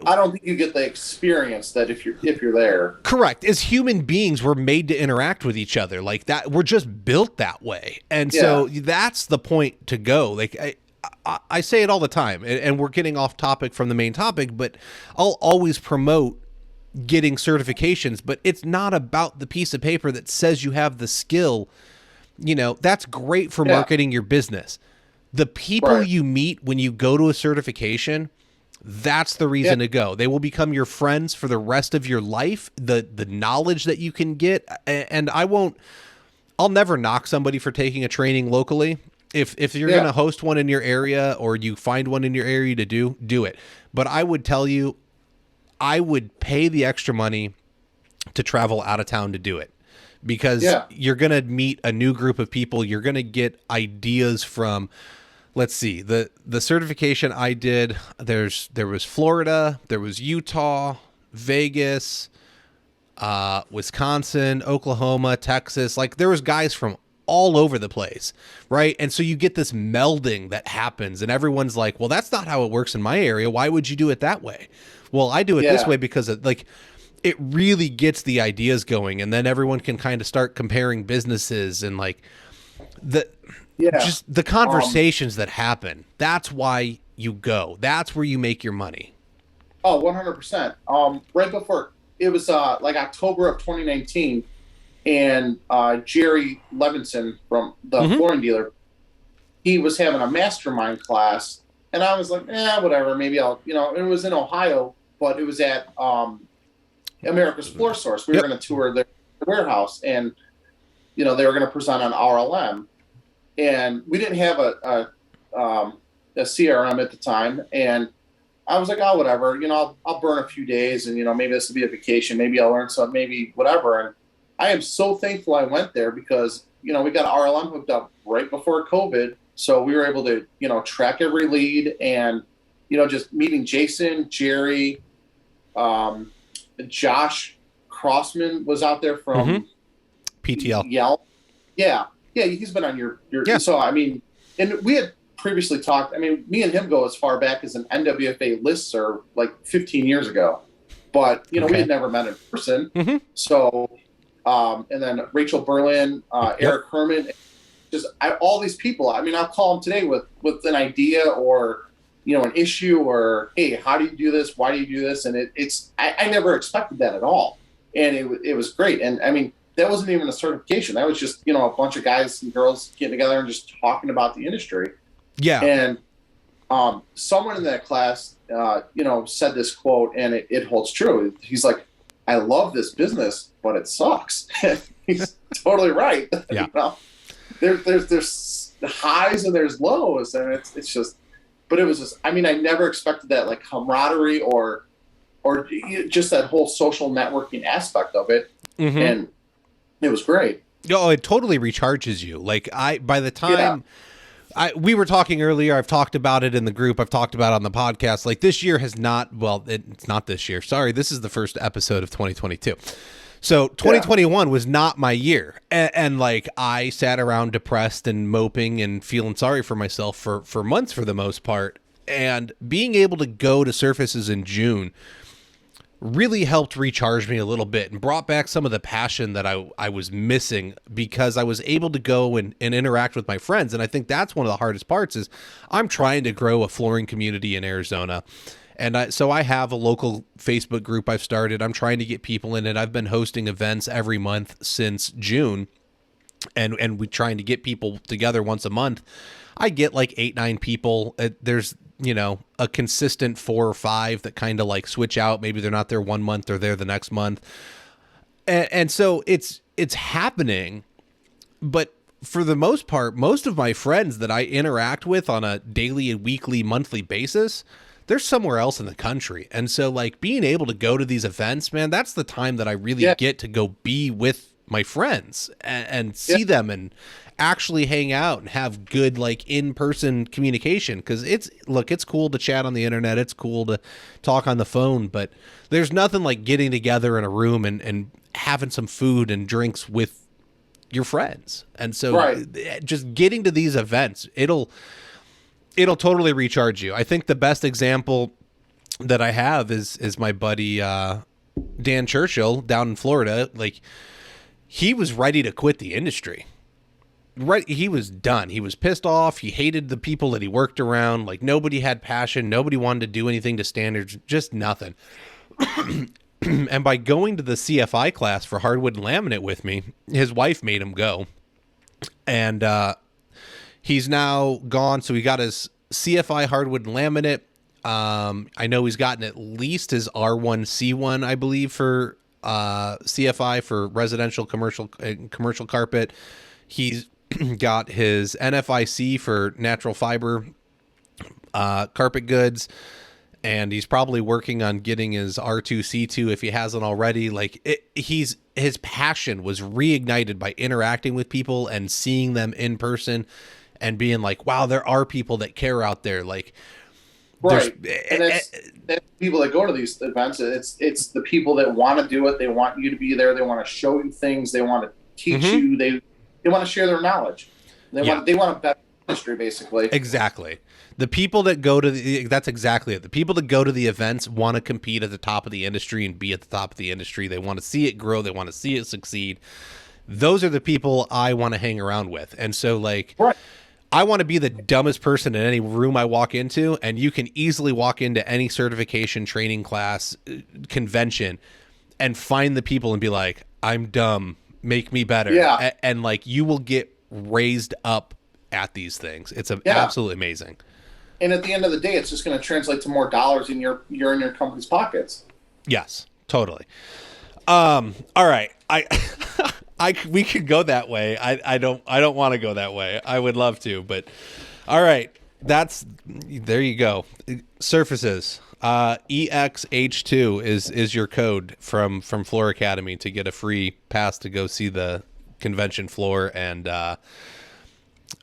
don't think you get the experience that if you're there. Correct. As human beings, we're made to interact with each other like that. We're just built that way. And so that's the point to go. Like I say it all the time, and we're getting off topic from the main topic, but I'll always promote getting certifications, but it's not about the piece of paper that says you have the skill. That's great for marketing your business. The people you meet when you go to a certification, that's the reason to go. They will become your friends for the rest of your life. The knowledge that you can get, and I'll never knock somebody for taking a training locally. If you're going to host one in your area or you find one in your area to do it. But I would tell you, I would pay the extra money to travel out of town to do it, because you're going to meet a new group of people. You're going to get ideas from, let's see, the certification I did, there was Florida, there was Utah, Vegas, Wisconsin, Oklahoma, Texas. Like, there was guys from all over the place, right? And so you get this melding that happens, and everyone's like, well, that's not how it works in my area. Why would you do it that way? Well, I do it this way because it really gets the ideas going, and then everyone can kind of start comparing businesses and like just the conversations that happen. That's why you go. That's where you make your money. Oh, 100%. Right before it was like October of 2019. And Jerry Levinson from the flooring dealer, he was having a mastermind class, and I was like, whatever, maybe I'll, it was in Ohio, but it was at America's Floor Source. We were going to tour their warehouse, and, they were going to present on RLM, and we didn't have a CRM at the time, and I was like, oh, whatever, I'll burn a few days, and, maybe this will be a vacation, maybe I'll learn something, maybe whatever. And I am so thankful I went there because, we got RLM hooked up right before COVID. So we were able to, track every lead, and, just meeting Jason, Jerry, Josh Crossman was out there from PTL. Yelp. Yeah. Yeah. He's been on your, so, I mean, and we had previously talked, I mean, me and him go as far back as an NWFA listserv like 15 years ago, but, we had never met in person. So, and then Rachel Berlin, Eric Herman, just all these people. I mean, I'll call them today with an idea or, an issue or, hey, how do you do this? Why do you do this? And I never expected that at all. And it was great. And I mean, that wasn't even a certification. That was just, a bunch of guys and girls getting together and just talking about the industry. Yeah. And someone in that class, said this quote, and it holds true. He's like, I love this business, but it sucks. He's totally right. Yeah. There's highs and there's lows, and it's just, but it was just, I mean, I never expected that, like, camaraderie or, or just that whole social networking aspect of it. And it was great. Oh, it totally recharges you. Like by the Yeah. time we were talking earlier, I've talked about it in the group, I've talked about it on the podcast. Like this year has not, well, it's not this year. Sorry, this is the first episode of 2022. So 2021 was not my year. And like I sat around depressed and moping and feeling sorry for myself for months for the most part. And being able to go to Surfaces in June really helped recharge me a little bit and brought back some of the passion that I was missing, because I was able to go and interact with my friends. And I think that's one of the hardest parts is I'm trying to grow a flooring community in Arizona. And so I have a local Facebook group I've started. I'm trying to get people in it. I've been hosting events every month since June, and we're trying to get people together once a month. I get like 8-9 people. There's, you know, a consistent 4 or 5 that kind of like switch out. Maybe they're not there one month, they're there the next month. And so it's happening. But for the most part, most of my friends that I interact with on a daily and weekly, monthly basis, they're somewhere else in the country. And so like being able to go to these events, man, that's the time that I really get to go be with my friends and see them and actually hang out and have good like in-person communication. Because it's cool to chat on the internet, it's cool to talk on the phone, but there's nothing like getting together in a room and having some food and drinks with your friends. And so just getting to these events, it'll totally recharge you. I think the best example that I have is my buddy Dan Churchill down in Florida. Like he was ready to quit the industry. Right, he was done. He was pissed off. He hated the people that he worked around. Like nobody had passion. Nobody wanted to do anything to standards. Just nothing. And by going to the CFI class for hardwood and laminate with me, his wife made him go. And he's now gone. So he got his CFI hardwood and laminate. I know he's gotten at least his R1C1, I believe, for CFI for residential, commercial carpet. He's got his NFIC for natural fiber carpet goods, and he's probably working on getting his R2C2 if he hasn't already. Like his passion was reignited by interacting with people and seeing them in person and being like, wow, there are people that care out there. Like, right. And it's people that go to these events. It's the people that want to do it. They want you to be there. They want to show you things. They want to teach you. They want to share their knowledge. They want a better industry, basically. Exactly. The people that go to that's exactly it. The people that go to the events want to compete at the top of the industry and be at the top of the industry. They want to see it grow. They want to see it succeed. Those are the people I want to hang around with. And so like, I want to be the dumbest person in any room I walk into, and you can easily walk into any certification, training class, convention, and find the people and be like, I'm dumb, make me better. Yeah. And like, you will get raised up at these things. It's absolutely amazing. And at the end of the day, it's just going to translate to more dollars in your company's pockets. Yes, totally. All right. We could go that way. I don't want to go that way. I would love to, but all right. There you go. Surfaces. EXH2 is your code from Floor Academy to get a free pass to go see the convention floor, and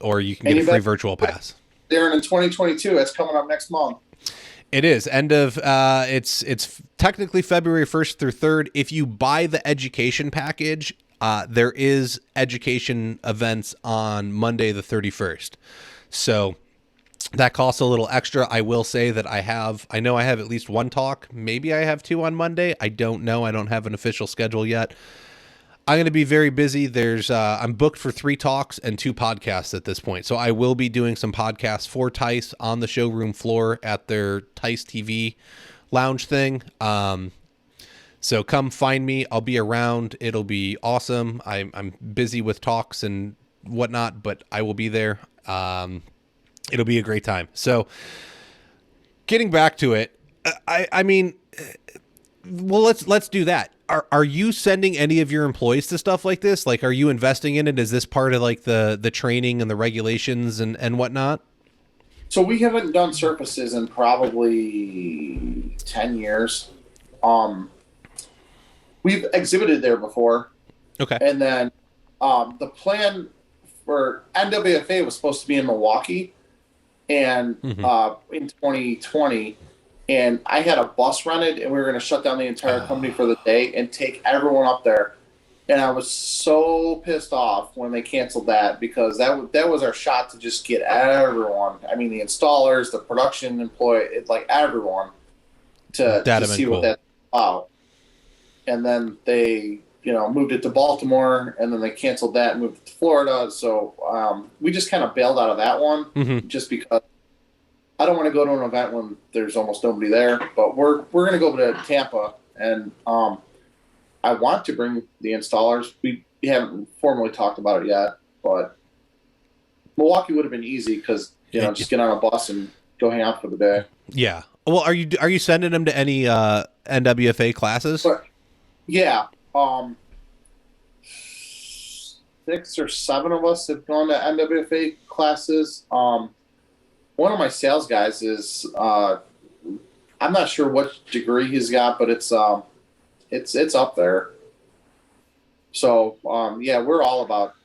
or you can get a free virtual pass. Darren, in 2022, that's coming up next month. It is end of it's technically February 1st through 3rd. If you buy the education package, there is education events on Monday the 31st. So that costs a little extra. I will say that I know I have at least one talk. Maybe I have 2 on Monday. I don't know. I don't have an official schedule yet. I'm going to be very busy. I'm booked for 3 talks and 2 podcasts at this point. So I will be doing some podcasts for Tice on the showroom floor at their Tice TV lounge thing. So come find me. I'll be around. It'll be awesome. I'm busy with talks and whatnot, but I will be there. It'll be a great time. So getting back to it, I mean, well, let's do that. Are you sending any of your employees to stuff like this? Like, are you investing in it? Is this part of like the training and the regulations and whatnot? So we haven't done surfaces in probably 10 years. we've exhibited there before. Okay. And then the plan for NWFA was supposed to be in Milwaukee and in 2020. And I had a bus rented, and we were going to shut down the entire company for the day and take everyone up there. And I was so pissed off when they canceled that, because that was our shot to just get everyone. I mean, the installers, the production employee, like everyone, to see what that's about. And then they, moved it to Baltimore, and then they canceled that and moved it to Florida. So we just kind of bailed out of that one, just because I don't want to go to an event when there's almost nobody there. But we're going to go to Tampa, and I want to bring the installers. We haven't formally talked about it yet, but Milwaukee would have been easy because just get on a bus and go hang out for the day. Yeah. Well, are you sending them to any NWFA classes? But, yeah. 6 or 7 of us have gone to NWFA classes. One of my sales guys is I'm not sure what degree he's got, but it's up there. So we're all about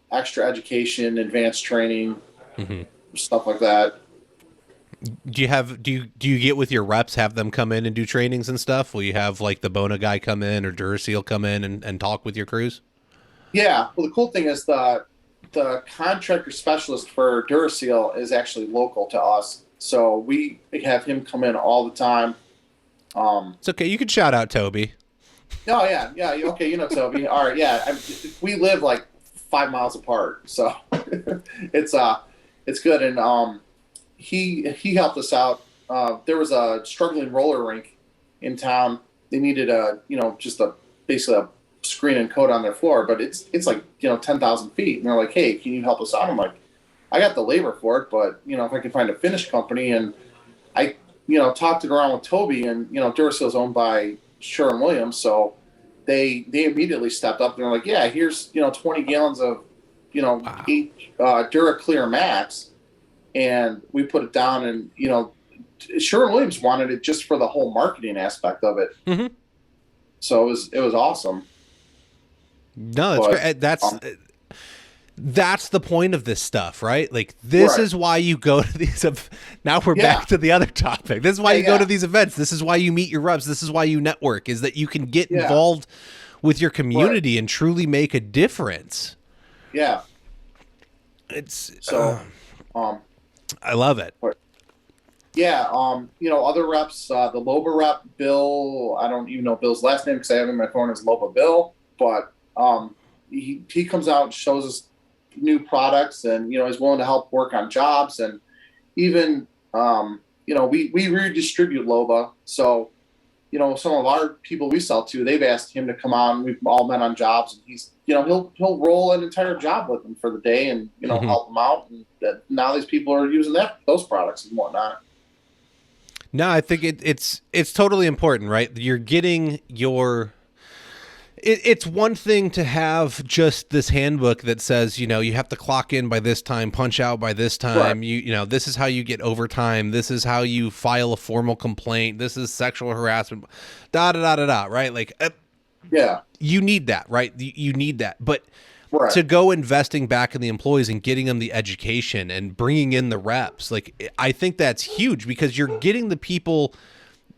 extra education, advanced training, stuff like that. Do you get with your reps, have them come in and do trainings and stuff? Will you have like the Bona guy come in or Duracell come in and talk with your crews? Yeah. Well, the cool thing is the contractor specialist for Duracell is actually local to us. So we have him come in all the time. It's okay. You can shout out Toby. Oh, yeah. Okay, Toby. All right, yeah. We live like 5 miles apart, so it's good. And he helped us out. There was a struggling roller rink in town. They needed basically a screen and coat on their floor, but it's like 10,000 feet, and they're like, "Hey, can you help us out?" I'm like, "I got the labor for it, but if I can find a Finnish company." And I talked it around with Toby, and Duracell's owned by Sherwin-Williams, so they immediately stepped up and they're like, "Yeah, here's 20 gallons of 8 DuraClear Max," and we put it down. And Sherwin-Williams wanted it just for the whole marketing aspect of it. So it was awesome. No, that's great. That's the point of this stuff, right? Like, this is why you go to these. Now we're back to the other topic. This is why you go to these events. This is why you meet your reps. This is why you network, is that you can get involved with your community and truly make a difference. Yeah. It's so, I love it. Yeah. Other reps, the Loba rep, Bill, I don't even know Bill's last name because I have him in my phone as Loba Bill, but he comes out and shows us new products, and he's willing to help work on jobs. And even we redistribute Loba, so some of our people we sell to, they've asked him to come on. We've all met on jobs, and he's he'll roll an entire job with them for the day, and help them out. And now these people are using those products and whatnot. No, I think it's totally important, right? You're getting your. It's one thing to have just this handbook that says, you have to clock in by this time, punch out by this time. Right. This is how you get overtime. This is how you file a formal complaint. This is sexual harassment, right? Like, you need that, right? You need that. But to go investing back in the employees and getting them the education and bringing in the reps, like, I think that's huge, because you're getting the people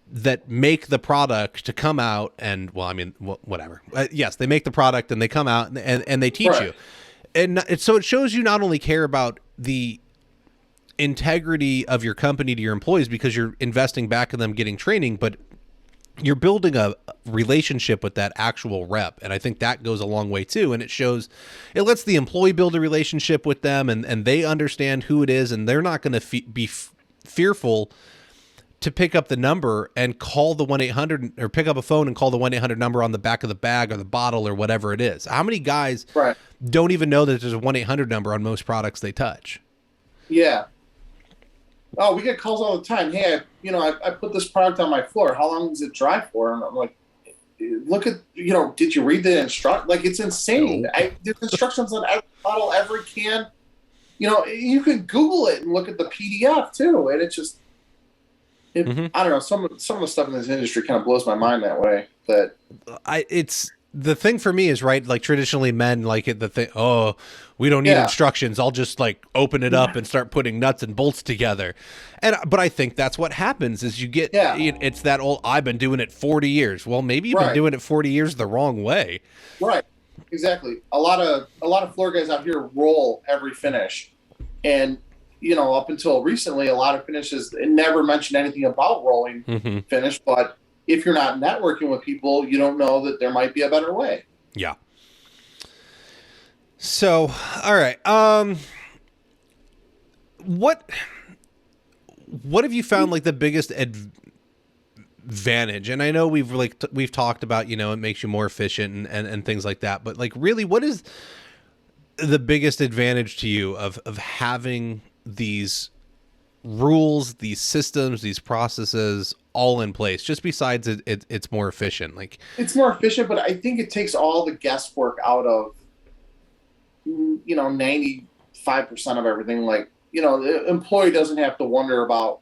that make the product to come out and, whatever. Yes, they make the product and they come out and they teach you. And so it shows you not only care about the integrity of your company to your employees because you're investing back in them getting training, but you're building a relationship with that actual rep. And I think that goes a long way too. And it lets the employee build a relationship with them, and they understand who it is, and they're not going to be fearful to pick up the number and call the 1-800, or pick up a phone and call the 1-800 number on the back of the bag or the bottle or whatever it is. How many guys don't even know that there's a 1-800 number on most products they touch? Yeah. Oh, we get calls all the time. Hey, I put this product on my floor. How long does it dry for? And I'm like, look at, did you read the like, it's insane. No. There's instructions on every bottle, every can. You can Google it and look at the PDF too. And Mhm. I don't know, some of the stuff in this industry kind of blows my mind that way. That It's the thing for me is right. Like traditionally, men like it. The thing. Oh, we don't need yeah, instructions. I'll just like open it up and start putting nuts and bolts together. But I think that's what happens is you get. yeah, It's that old. I've been doing it 40 years. Well, maybe you've been right, doing it 40 years the wrong way. right, exactly. A lot of floor guys out here roll every finish, and up until recently, a lot of finishes never mentioned anything about rolling Hmm. finish. But if you're not networking with people, you don't know that there might be a better way. Yeah. So, all right. What what have you found like the biggest advantage? And I know we've talked about it makes you more efficient and things like that. But like really, what is the biggest advantage to you of having these rules, these systems, these processes all in place? Just besides it's more efficient. Like, It's more efficient, but I think it takes all the guesswork out of 95% of everything. Like, the employee doesn't have to wonder about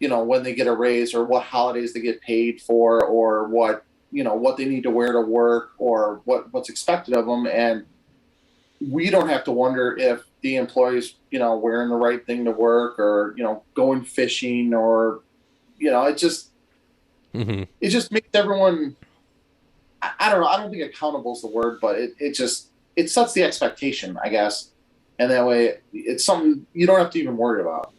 when they get a raise or what holidays they get paid for, or what they need to wear to work, or what's expected of them. And we don't have to wonder if the employees wearing the right thing to work, or going fishing, or it just mhm. it just makes everyone, I don't know, I don't think accountable is the word, but it sets the expectation, I guess. And that way it's something you don't have to even worry about.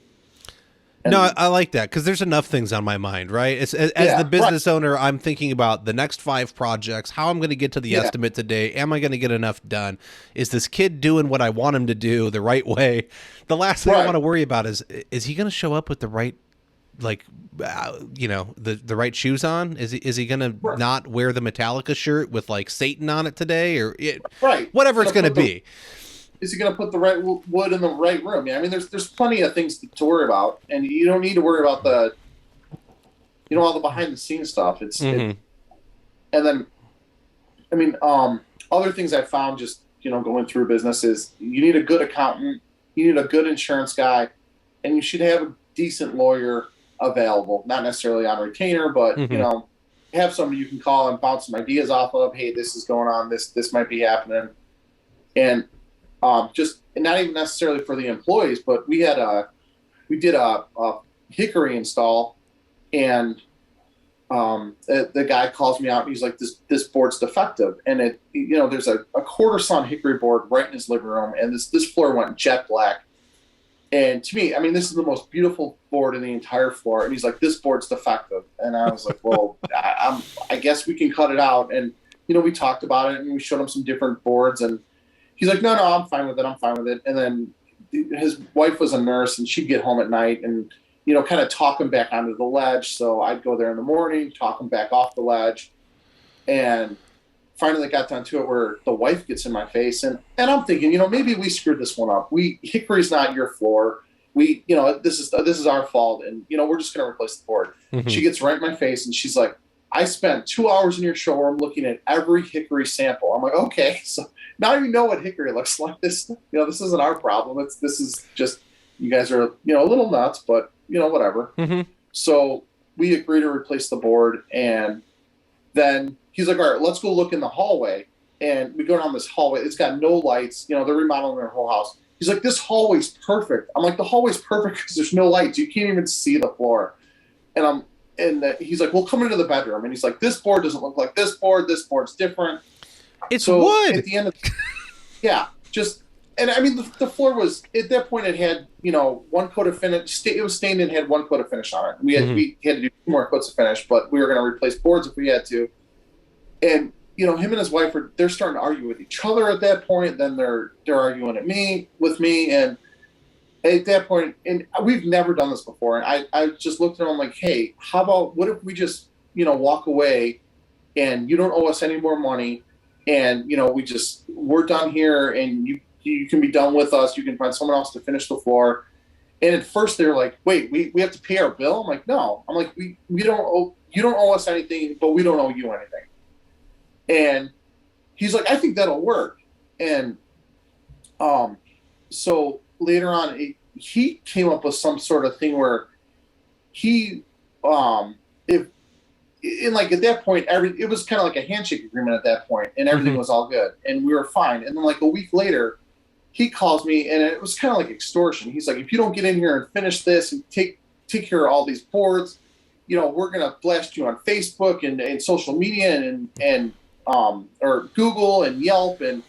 No, And I like that because there's enough things on my mind, right? As the yeah, right. business owner, I'm thinking about the next 5 projects, how I'm going to get to the Yeah, estimate today. Am I going to get enough done? Is this kid doing what I want him to do the right way? The last thing I want right, to worry about is he going to show up with the right, like, the right shoes on? Is he going to right, not wear the Metallica shirt with like Satan on it today, or right. whatever He's it's gonna going to put the be? Is he going to put the right wood in the right room? Yeah, I mean, there's plenty of things to worry about, and you don't need to worry about all the behind the scenes stuff. Hmm. And then, I mean, other things I found just going through business is you need a good accountant, you need a good insurance guy, and you should have a decent lawyer available. Not necessarily on retainer, but Hmm. have somebody you can call and bounce some ideas off of. Hey, this is going on. This might be happening, and just and not even necessarily for the employees, but we did a hickory install, and the guy calls me out and he's like, this board's defective, and there's a quarter sawn hickory board right in his living room, and this floor went jet black. And to me, I mean, this is the most beautiful board in the entire floor, and he's like, this board's defective. And I was like, well, I guess we can cut it out. And we talked about it and we showed him some different boards, and he's like, no, I'm fine with it, I'm fine with it. And then his wife was a nurse, and she'd get home at night and kind of talk him back onto the ledge. So I'd go there in the morning, talk him back off the ledge, and finally got down to it where the wife gets in my face, and I'm thinking, maybe we screwed this one up. Hickory's not your floor. This is our fault, and we're just gonna replace the board. Hmm. She gets right in my face, and she's like, I spent 2 hours in your showroom looking at every hickory sample. I'm like, okay, so now you know what hickory looks like. This isn't our problem. This is just, you guys are a little nuts, but whatever. Hmm. So we agree to replace the board, and then he's like, all right, let's go look in the hallway. And we go down this hallway. It's got no lights. They're remodeling their whole house. He's like, this hallway's perfect. I'm like, the hallway's perfect because there's no lights. You can't even see the floor. And he's like, well, come into the bedroom. And he's like, this board doesn't look like this board. This board's different. It's So at wood. the end of, yeah, and I mean, the floor was, at that point, it had, one coat of finish. It was stained and had one coat of finish on it. Hmm. We had to do 2 more coats of finish, but we were going to replace boards if we had to. And him and his wife they're starting to argue with each other at that point. Then they're arguing with me, and at that point, and we've never done this before. And I just looked at him like, hey, how about, what if we just walk away, and you don't owe us any more money, and we're done here, and you can be done with us. You can find someone else to finish the floor. And at first they're like, wait, we have to pay our bill? I'm like, no. I'm like, we don't owe, you don't owe us anything, but we don't owe you anything. And he's like, I think that'll work. And so later on, he came up with some sort of thing where he if and like at that point, it was kind of like a handshake agreement at that point, and everything was all good, and we were fine. And then like a week later, he calls me, and it was kind of like extortion. He's like, if you don't get in here and finish this and take care of all these boards, we're gonna blast you on Facebook and social media and or Google and Yelp and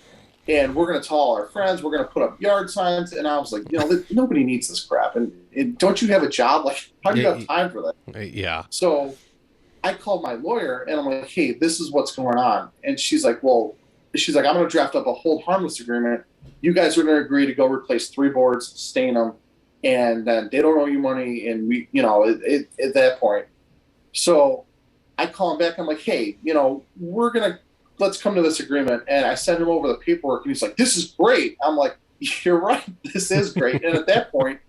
we're gonna tell all our friends. We're gonna put up yard signs. And I was like, nobody needs this crap. And don't you have a job? Like, how do you have time for that? Yeah. So I called my lawyer and I'm like, hey, this is what's going on. And she's like, I'm gonna draft up a hold harmless agreement. You guys are gonna agree to go replace 3 boards, stain them, and then they don't owe you money. And we, at that point. So I call him back. I'm like, hey, let's come to this agreement. And I send him over the paperwork and he's like, this is great. I'm like, you're right. This is great. And at that point,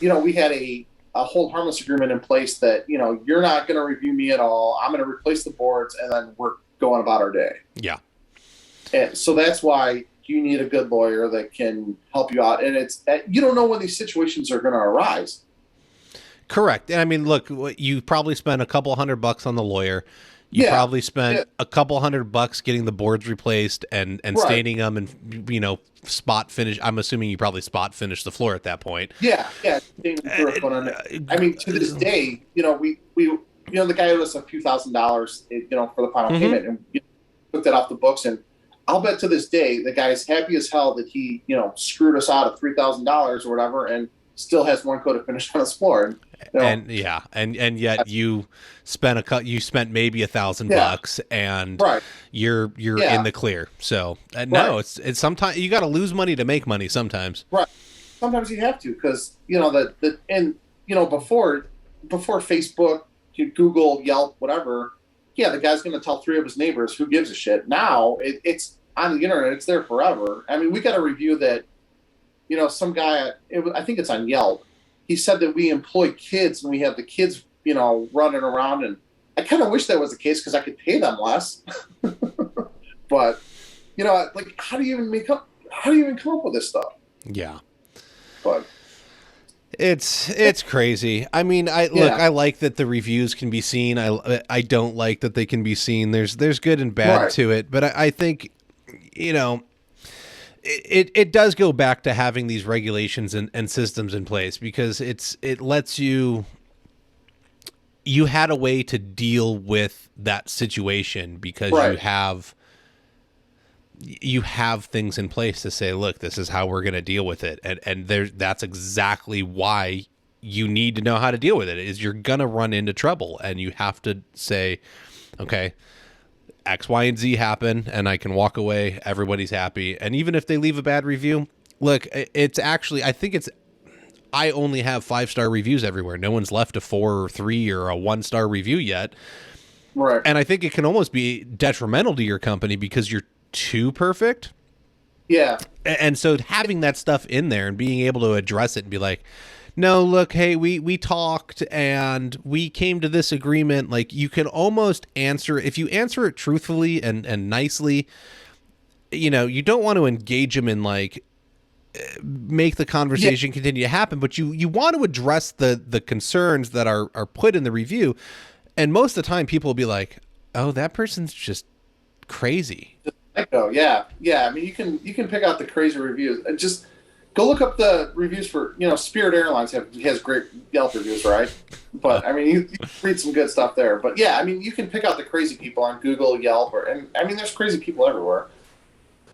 we had a hold harmless agreement in place that, you're not going to review me at all. I'm going to replace the boards and then we're going about our day. Yeah. And so that's why you need a good lawyer that can help you out. And you don't know when these situations are going to arise. Correct. And I mean, look, you probably spent a couple $100 on the lawyer. You probably spent a couple $100 getting the boards replaced and staining them and, spot finish. I'm assuming you probably spot finished the floor at that point. Yeah. I mean, to this day, we the guy owed us a few $1,000s, for the final payment, and we took that off the books. And I'll bet to this day, the guy's happy as hell that he, screwed us out of $3,000 or whatever, and still has one coat of finish on his floor. And yet you spent maybe $1,000 and you're in the clear. So no, it's sometimes you got to lose money to make money sometimes. Right. Sometimes you have to, because before Facebook, Google, Yelp, whatever. Yeah, the guy's going to tell 3 of his neighbors. Who gives a shit? Now it's on the internet. It's there forever. I mean, we got a review that, some guy, I think it's on Yelp. He said that we employ kids and we have the kids, running around. And I kind of wish that was the case because I could pay them less. But, like, how do you even come up with this stuff? Yeah. But it's crazy. I mean, I like that the reviews can be seen. I don't like that they can be seen. There's good and bad to it. But I think, it does go back to having these regulations and systems in place, because it lets you had a way to deal with that situation, because you have things in place to say, look, this is how we're going to deal with it. And that's exactly why you need to know how to deal with it, is you're going to run into trouble, and you have to say, okay, X, Y, and Z happen, and I can walk away. Everybody's happy. And even if they leave a bad review, look, it's actually, I only have 5-star reviews everywhere. No one's left a 4 or 3 or a 1-star review yet. Right. And I think it can almost be detrimental to your company because you're too perfect. Yeah. And so having that stuff in there and being able to address it and be like, no, look, hey, we talked and we came to this agreement. Like, you can almost answer, if you answer it truthfully and nicely, you don't want to engage them in like, make the conversation continue to happen, but you want to address the concerns that are put in the review. And most of the time people will be like, oh, that person's just crazy. Yeah. I mean, you can pick out the crazy reviews. Just go look up the reviews for, Spirit Airlines has great Yelp reviews, right? But I mean, you read some good stuff there. But yeah, I mean, you can pick out the crazy people on Google, Yelp, there's crazy people everywhere.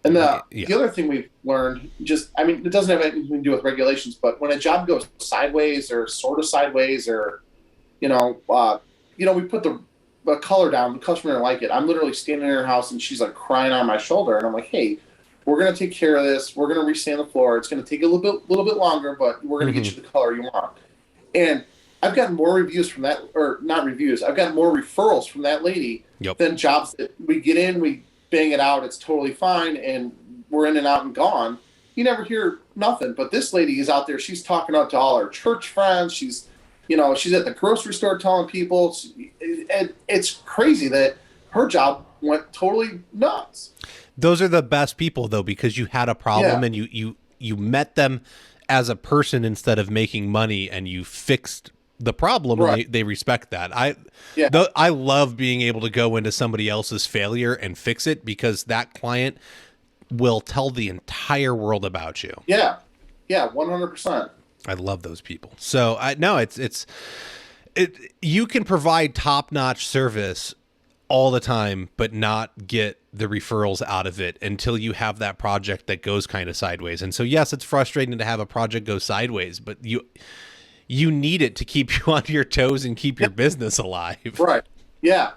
And the other thing we've learned, it doesn't have anything to do with regulations, but when a job goes sideways or sort of sideways, or, we put the color down, the customer didn't like it. I'm literally standing in her house and she's like crying on my shoulder. And I'm like, hey, we're going to take care of this. We're going to resand the floor. It's going to take a little bit longer, but we're going to get you the color you want. And I've gotten more reviews from that, or not reviews. I've gotten more referrals from that lady than jobs that we get in, we bang it out, it's totally fine, and we're in and out and gone. You never hear nothing. But this lady is out there. She's talking out to all her church friends. She's at the grocery store telling people. And it's crazy that her job went totally nuts. Those are the best people, though, because you had a problem and you met them as a person instead of making money, and you fixed the problem, Right. and they respect that. Yeah. I love being able to go into somebody else's failure and fix it, because that client will tell the entire world about you. Yeah. Yeah. 100%. I love those people. So you can provide top-notch service all the time, but not get the referrals out of it until you have that project that goes kind of sideways. And so, yes, it's frustrating to have a project go sideways, but you need it to keep you on your toes and keep your business alive. Right. Yeah.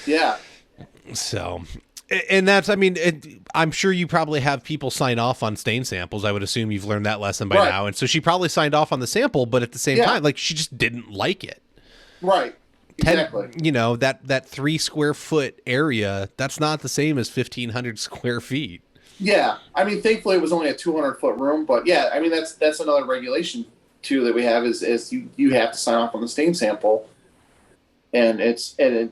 Yeah. So, and that's, I mean, I'm sure you probably have people sign off on stain samples. I would assume you've learned that lesson by Right. now. And so she probably signed off on the sample, but at the same Yeah. time, like, she just didn't like it. Right. Exactly. That 3 square foot area, that's not the same as 1,500 square feet. Yeah. I mean, thankfully it was only a 200-foot room, but yeah, I mean, that's another regulation too that we have is you have to sign off on the stain sample. And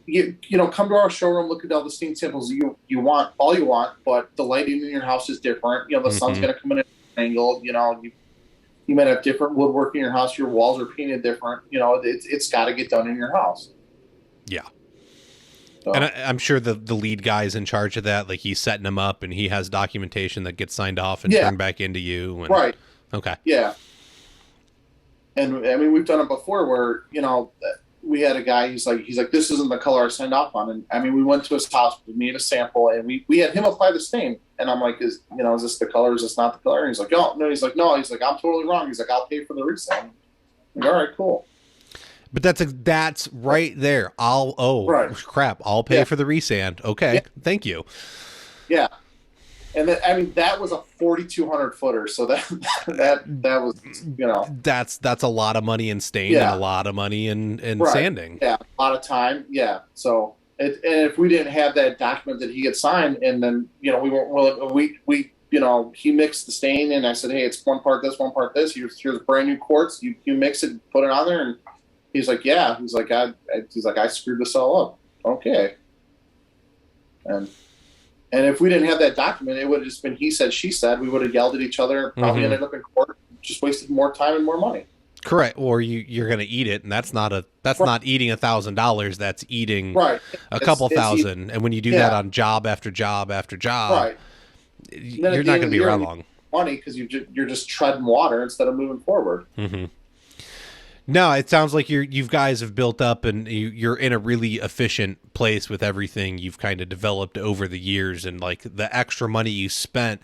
you come to our showroom, look at all the stain samples you want, all you want, but the lighting in your house is different. The sun's going to come in at an angle. You might have different woodwork in your house. Your walls are painted different. It's got to get done in your house. Yeah. So, And I'm sure the lead guy is in charge of that. Like, he's setting them up, and he has documentation that gets signed off and turned back into you. And, right. Okay. Yeah. And I mean, we've done it before where, we had a guy, he's like, this isn't the color I signed off on. And I mean, we went to his house, we made a sample, and we had him apply the stain. And I'm like, is this the color? Is this not the color? And he's like, oh, no. He's like, no. He's like, I'm totally wrong. He's like, I'll pay for the resand. I'm like, all right, cool. But that's right there. Right. Crap. I'll pay for the resand. Okay. Yeah. Thank you. Yeah. And I mean, that was a 4,200 footer. So that was, that's a lot of money in stain and a lot of money in right. sanding. Yeah. A lot of time. Yeah. So, and if we didn't have that document that he had signed, and then, we weren't willing, he mixed the stain, and I said, hey, it's one part this, one part this. Here's brand new quartz. You mix it, put it on there. And he's like, yeah. He's like, I screwed this all up. Okay. And if we didn't have that document, it would have just been he said, she said. We would have yelled at each other, probably ended up in court, just wasted more time and more money. Correct. Or you're going to eat it, and that's not not eating $1,000. That's eating a couple thousand. And when you do that on job after job after job, you're not going to be around long. Money, because you're just treading water instead of moving forward. Mm-hmm. No, it sounds like you guys have built up, and you're in a really efficient place with everything you've kind of developed over the years, and like the extra money you spent,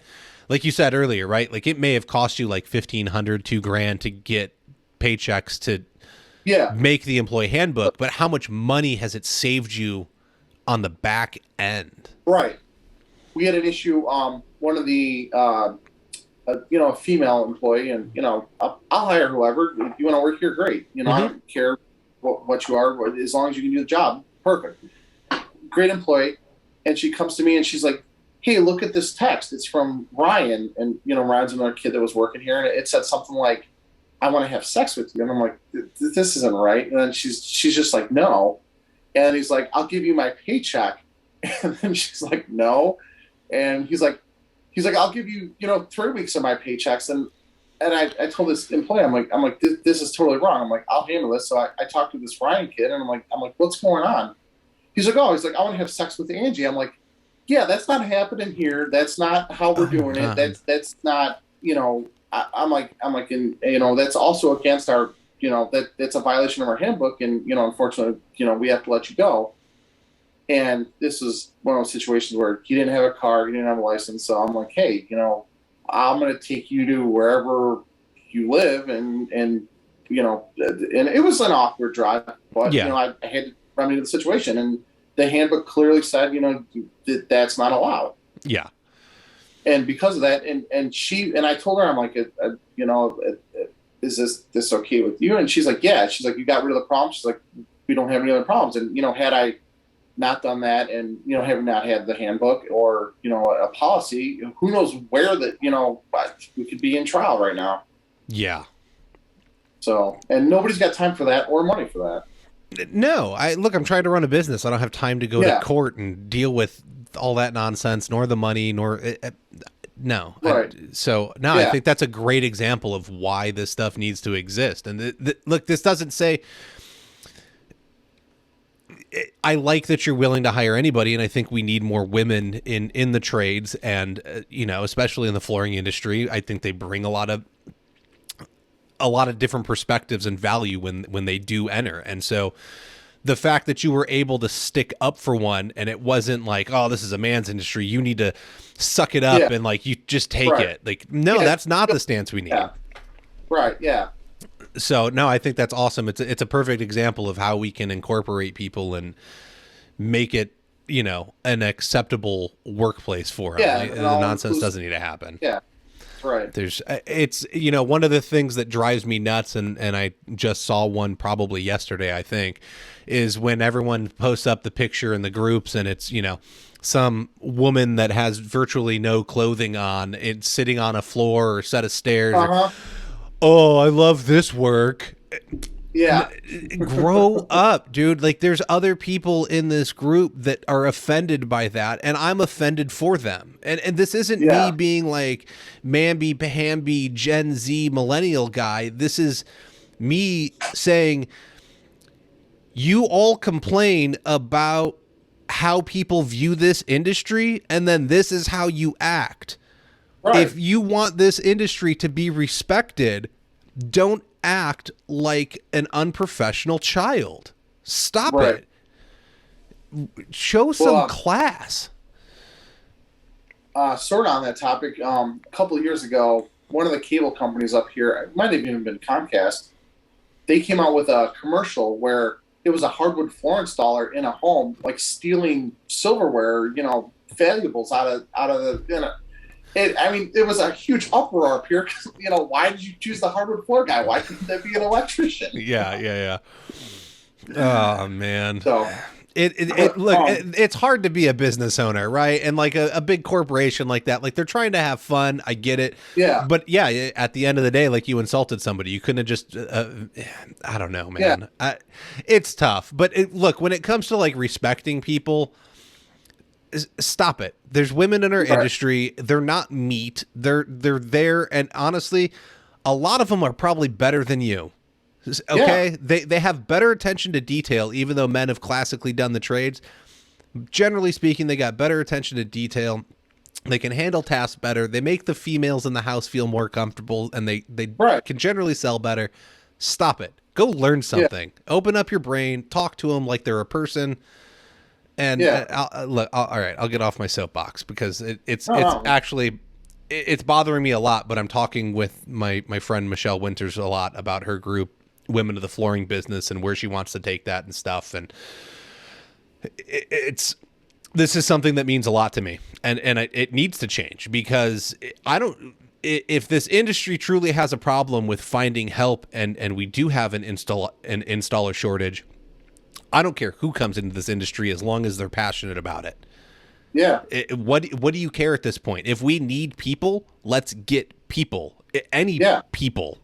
like you said earlier, right? Like, it may have cost you like $1,500, $2,000 to get paychecks to make the employee handbook, but how much money has it saved you on the back end? Right. We had an issue. One of the a female employee, and I'll hire whoever. If you want to work here, great. I don't care what you are, as long as you can do the job. Perfect. Great employee. And she comes to me and she's like, hey, look at this text. It's from Ryan. And Ryan's another kid that was working here, and it said something like, I want to have sex with you. And I'm like, this isn't right. And then she's just like, no. And he's like, I'll give you my paycheck. And then she's like, no. And he's like, I'll give you, 3 weeks of my paychecks. And I told this employee, I'm like, this is totally wrong. I'm like, I'll handle this. So I talked to this Ryan kid, and I'm like, what's going on? He's like, I want to have sex with Angie. I'm like, yeah, that's not happening here. That's not how we're doing it. That's not, I'm like, and that's also against our, that's a violation of our handbook. And, unfortunately, we have to let you go. And this is one of those situations where he didn't have a car, he didn't have a license. So I'm like, hey, I'm going to take you to wherever you live. And it was an awkward drive, but, I had to run into the situation. And the handbook clearly said, that's not allowed. Yeah. And because of that, and I told her, I'm like, is this okay with you? And she's like, yeah. She's like, you got rid of the problem. She's like, we don't have any other problems. And, had I not done that, and have not had the handbook or a policy, who knows where that we could be in trial right now. Yeah. So, and nobody's got time for that or money for that. No, I'm trying to run a business. I don't have time to go to court and deal with all that nonsense, nor the money, nor No. Right. I Yeah. think that's a great example of why this stuff needs to exist. And look, this doesn't say, I like that you're willing to hire anybody, and I think we need more women in the trades, and especially in the flooring industry. I think they bring a lot of different perspectives and value when they do enter. And so the fact that you were able to stick up for one, and it wasn't like, oh, this is a man's industry, you need to suck it up Yeah. and like you just take Right. it. Like, no, Yeah. that's not the stance we need. Yeah. Right. Yeah. So no, I think that's awesome. It's a perfect example of how we can incorporate people and make it, an acceptable workplace for them. Yeah. Like, and the all nonsense inclusive- doesn't need to happen. Yeah. Right. It's one of the things that drives me nuts, and I just saw one probably yesterday, I think, is when everyone posts up the picture in the groups, and it's, some woman that has virtually no clothing on, it's sitting on a floor or set of stairs. Uh-huh. Oh, I love this work. Yeah. Grow up, dude. Like, there's other people in this group that are offended by that, and I'm offended for them. And this isn't Yeah. me being like mamby pamby Gen Z millennial guy. This is me saying, you all complain about how people view this industry, and then this is how you act. Right. If you want this industry to be respected, don't act like an unprofessional child. Stop Right. it. Show some Well, class. Sort of on that topic, a couple of years ago, one of the cable companies up here, it might have even been Comcast, they came out with a commercial where it was a hardwood floor installer in a home, like stealing silverware, valuables out of the. It was a huge uproar up here. 'Cause, why did you choose the hardwood floor guy? Why couldn't that be an electrician? Yeah. Oh man. So It's hard to be a business owner, right? And like a big corporation like that, like they're trying to have fun. I get it. yeah, But yeah, at the end of the day, like, you insulted somebody. You couldn't have just, I don't know, man. It's tough. But look, when it comes to like respecting people, stop it. There's women in our Right. industry. They're not meat. They're there. And honestly, a lot of them are probably better than you. Okay. They have better attention to detail, even though men have classically done the trades. Generally speaking, they got better attention to detail. They can handle tasks better. They make the females in the house feel more comfortable, and they Right. can generally sell better. Stop it. Go learn something. Open up your brain. Talk to them like they're a person. And all right, I'll get off my soapbox because it's actually it's bothering me a lot. But I'm talking with my friend Michelle Winters a lot about her group, Women of the Flooring Business, and where she wants to take that and stuff. And this is something that means a lot to me, and it needs to change, because if this industry truly has a problem with finding help, and we do have an installer shortage, I don't care who comes into this industry as long as they're passionate about it. Yeah. What do you care at this point? If we need people, let's get people. Any people.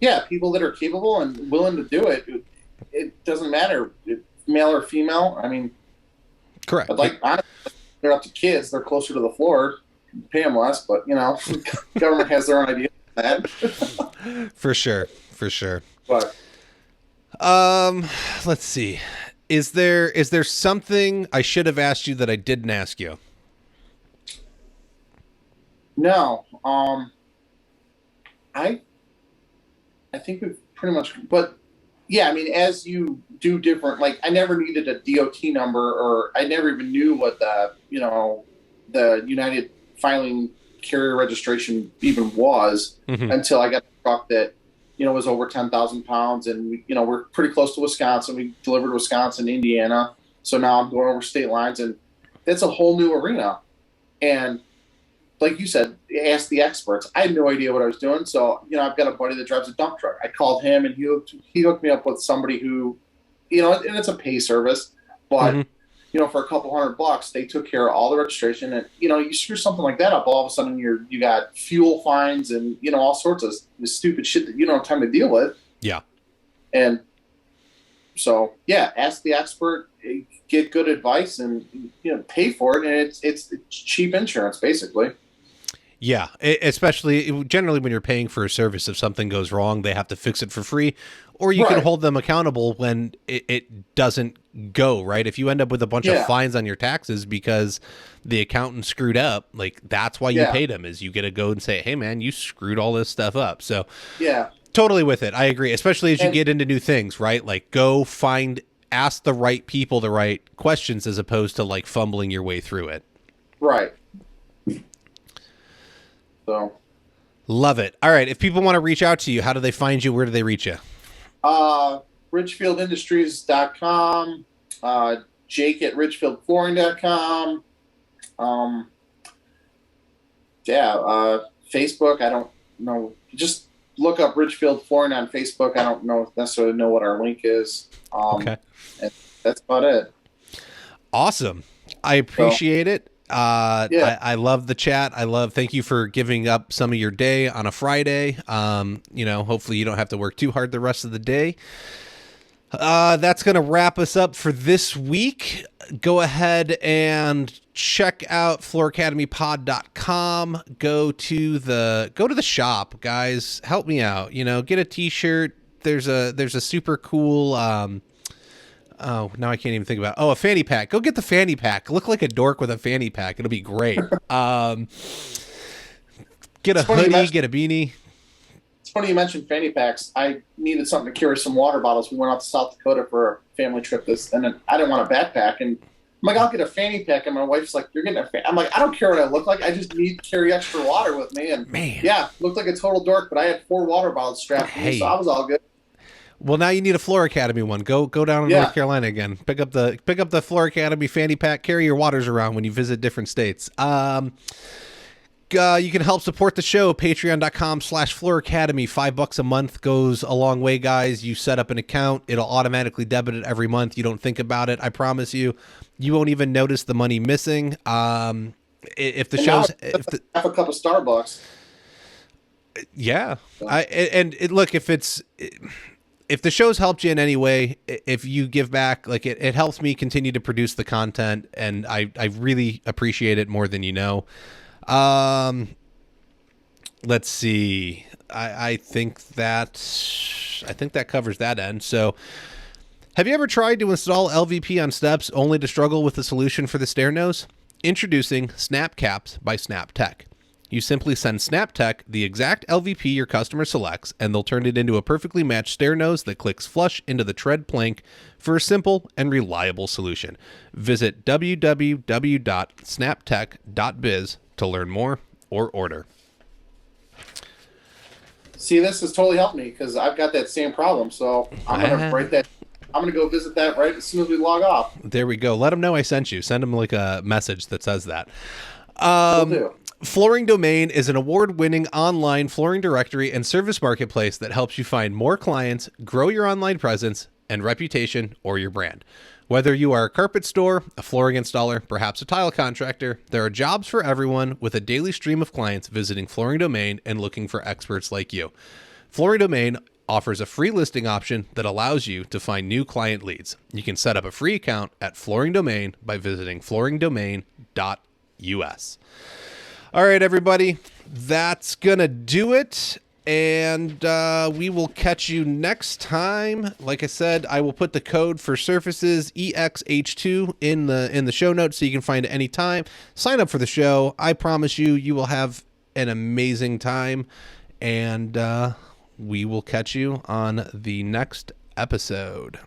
Yeah, people that are capable and willing to do it. It doesn't matter, male or female. I mean, correct. Honestly, they're up to kids. They're closer to the floor. Pay them less, but government has their own idea of that. For sure. But let's see. Is there something I should have asked you that I didn't ask you? no, I think we've pretty much. But yeah, I mean, as you do different, like I never needed a DOT number, or I never even knew what the United Filing Carrier Registration even was until I got the truck that was over 10,000 pounds, and we're pretty close to Wisconsin. We delivered to Wisconsin, Indiana, so now I'm going over state lines, and that's a whole new arena. And like you said, ask the experts. I had no idea what I was doing, so I've got a buddy that drives a dump truck. I called him, and he hooked me up with somebody who, and it's a pay service, but for a couple $100, they took care of all the registration. And you screw something like that up, all of a sudden you got fuel fines and all sorts of stupid shit that you don't have time to deal with. Yeah. And so ask the expert, get good advice, and pay for it, and it's cheap insurance basically. Yeah, especially generally when you're paying for a service, if something goes wrong, they have to fix it for free, or you can Right. hold them accountable when it doesn't go right. If you end up with a bunch of Yeah. fines on your taxes because the accountant screwed up, like that's why you Yeah. paid them, is you get to go and say, hey man, you screwed all this stuff up. So Yeah. totally with it. I agree, especially as you And get into new things, right? Like go find, ask the right people the right questions as opposed to like fumbling your way through it. right. So Love it. All right. If people want to reach out to you, how do they find you? Where do they reach you? RidgefieldIndustries.com, Jake at RidgefieldFlooring.com. Facebook. I don't know. Just look up Ridgefield Flooring on Facebook. I don't necessarily know what our link is. Okay. And that's about it. Awesome. I appreciate it. Yeah. I love the chat. Thank you for giving up some of your day on a Friday. Hopefully you don't have to work too hard the rest of the day. That's going to wrap us up for this week. Go ahead and check out flooracademypod.com. Go to the shop, guys. Help me out. Get a t-shirt. There's a super cool, oh, now I can't even think about it. Oh, a fanny pack. Go get the fanny pack. Look like a dork with a fanny pack. It'll be great. Get a hoodie, get a beanie. It's funny you mentioned fanny packs. I needed something to carry some water bottles. We went out to South Dakota for a family trip and then I didn't want a backpack. And I'm like, I'll get a fanny pack. And my wife's like, you're getting a fanny. I'm like, I don't care what I look like. I just need to carry extra water with me. And man, yeah, looked like a total dork, but I had 4 water bottles strapped to me, so I was all good. Well, now you need a Floor Academy one. Go down to North Carolina again. Pick up the Floor Academy fanny pack. Carry your waters around when you visit different states. You can help support the show. Patreon.com/Floor Academy. $5 a month goes a long way, guys. You set up an account. It'll automatically debit it every month. You don't think about it. I promise you, you won't even notice the money missing. If the show's half a cup of Starbucks. Yeah. Look, if the show's helped you in any way, if you give back, like it helps me continue to produce the content, and I really appreciate it more than you know. Let's see. I think that covers that end. So have you ever tried to install LVP on steps only to struggle with the solution for the stair nose? Introducing Snap Caps by SnapTech. You simply send SnapTech the exact LVP your customer selects, and they'll turn it into a perfectly matched stair nose that clicks flush into the tread plank for a simple and reliable solution. Visit www.snaptech.biz to learn more or order. See, this has totally helped me because I've got that same problem. So I'm gonna write that. I'm gonna go visit that right as soon as we log off. There we go. Let them know I sent you. Send them like a message that says that. Will do. Flooring Domain is an award-winning online flooring directory and service marketplace that helps you find more clients, grow your online presence and reputation, or your brand. Whether you are a carpet store, a flooring installer, perhaps a tile contractor, there are jobs for everyone with a daily stream of clients visiting Flooring Domain and looking for experts like you. Flooring Domain offers a free listing option that allows you to find new client leads. You can set up a free account at Flooring Domain by visiting flooringdomain.us. All right, everybody, that's going to do it. And we will catch you next time. Like I said, I will put the code for Surfaces EXH2 in the show notes so you can find it anytime. Sign up for the show. I promise you will have an amazing time. And we will catch you on the next episode.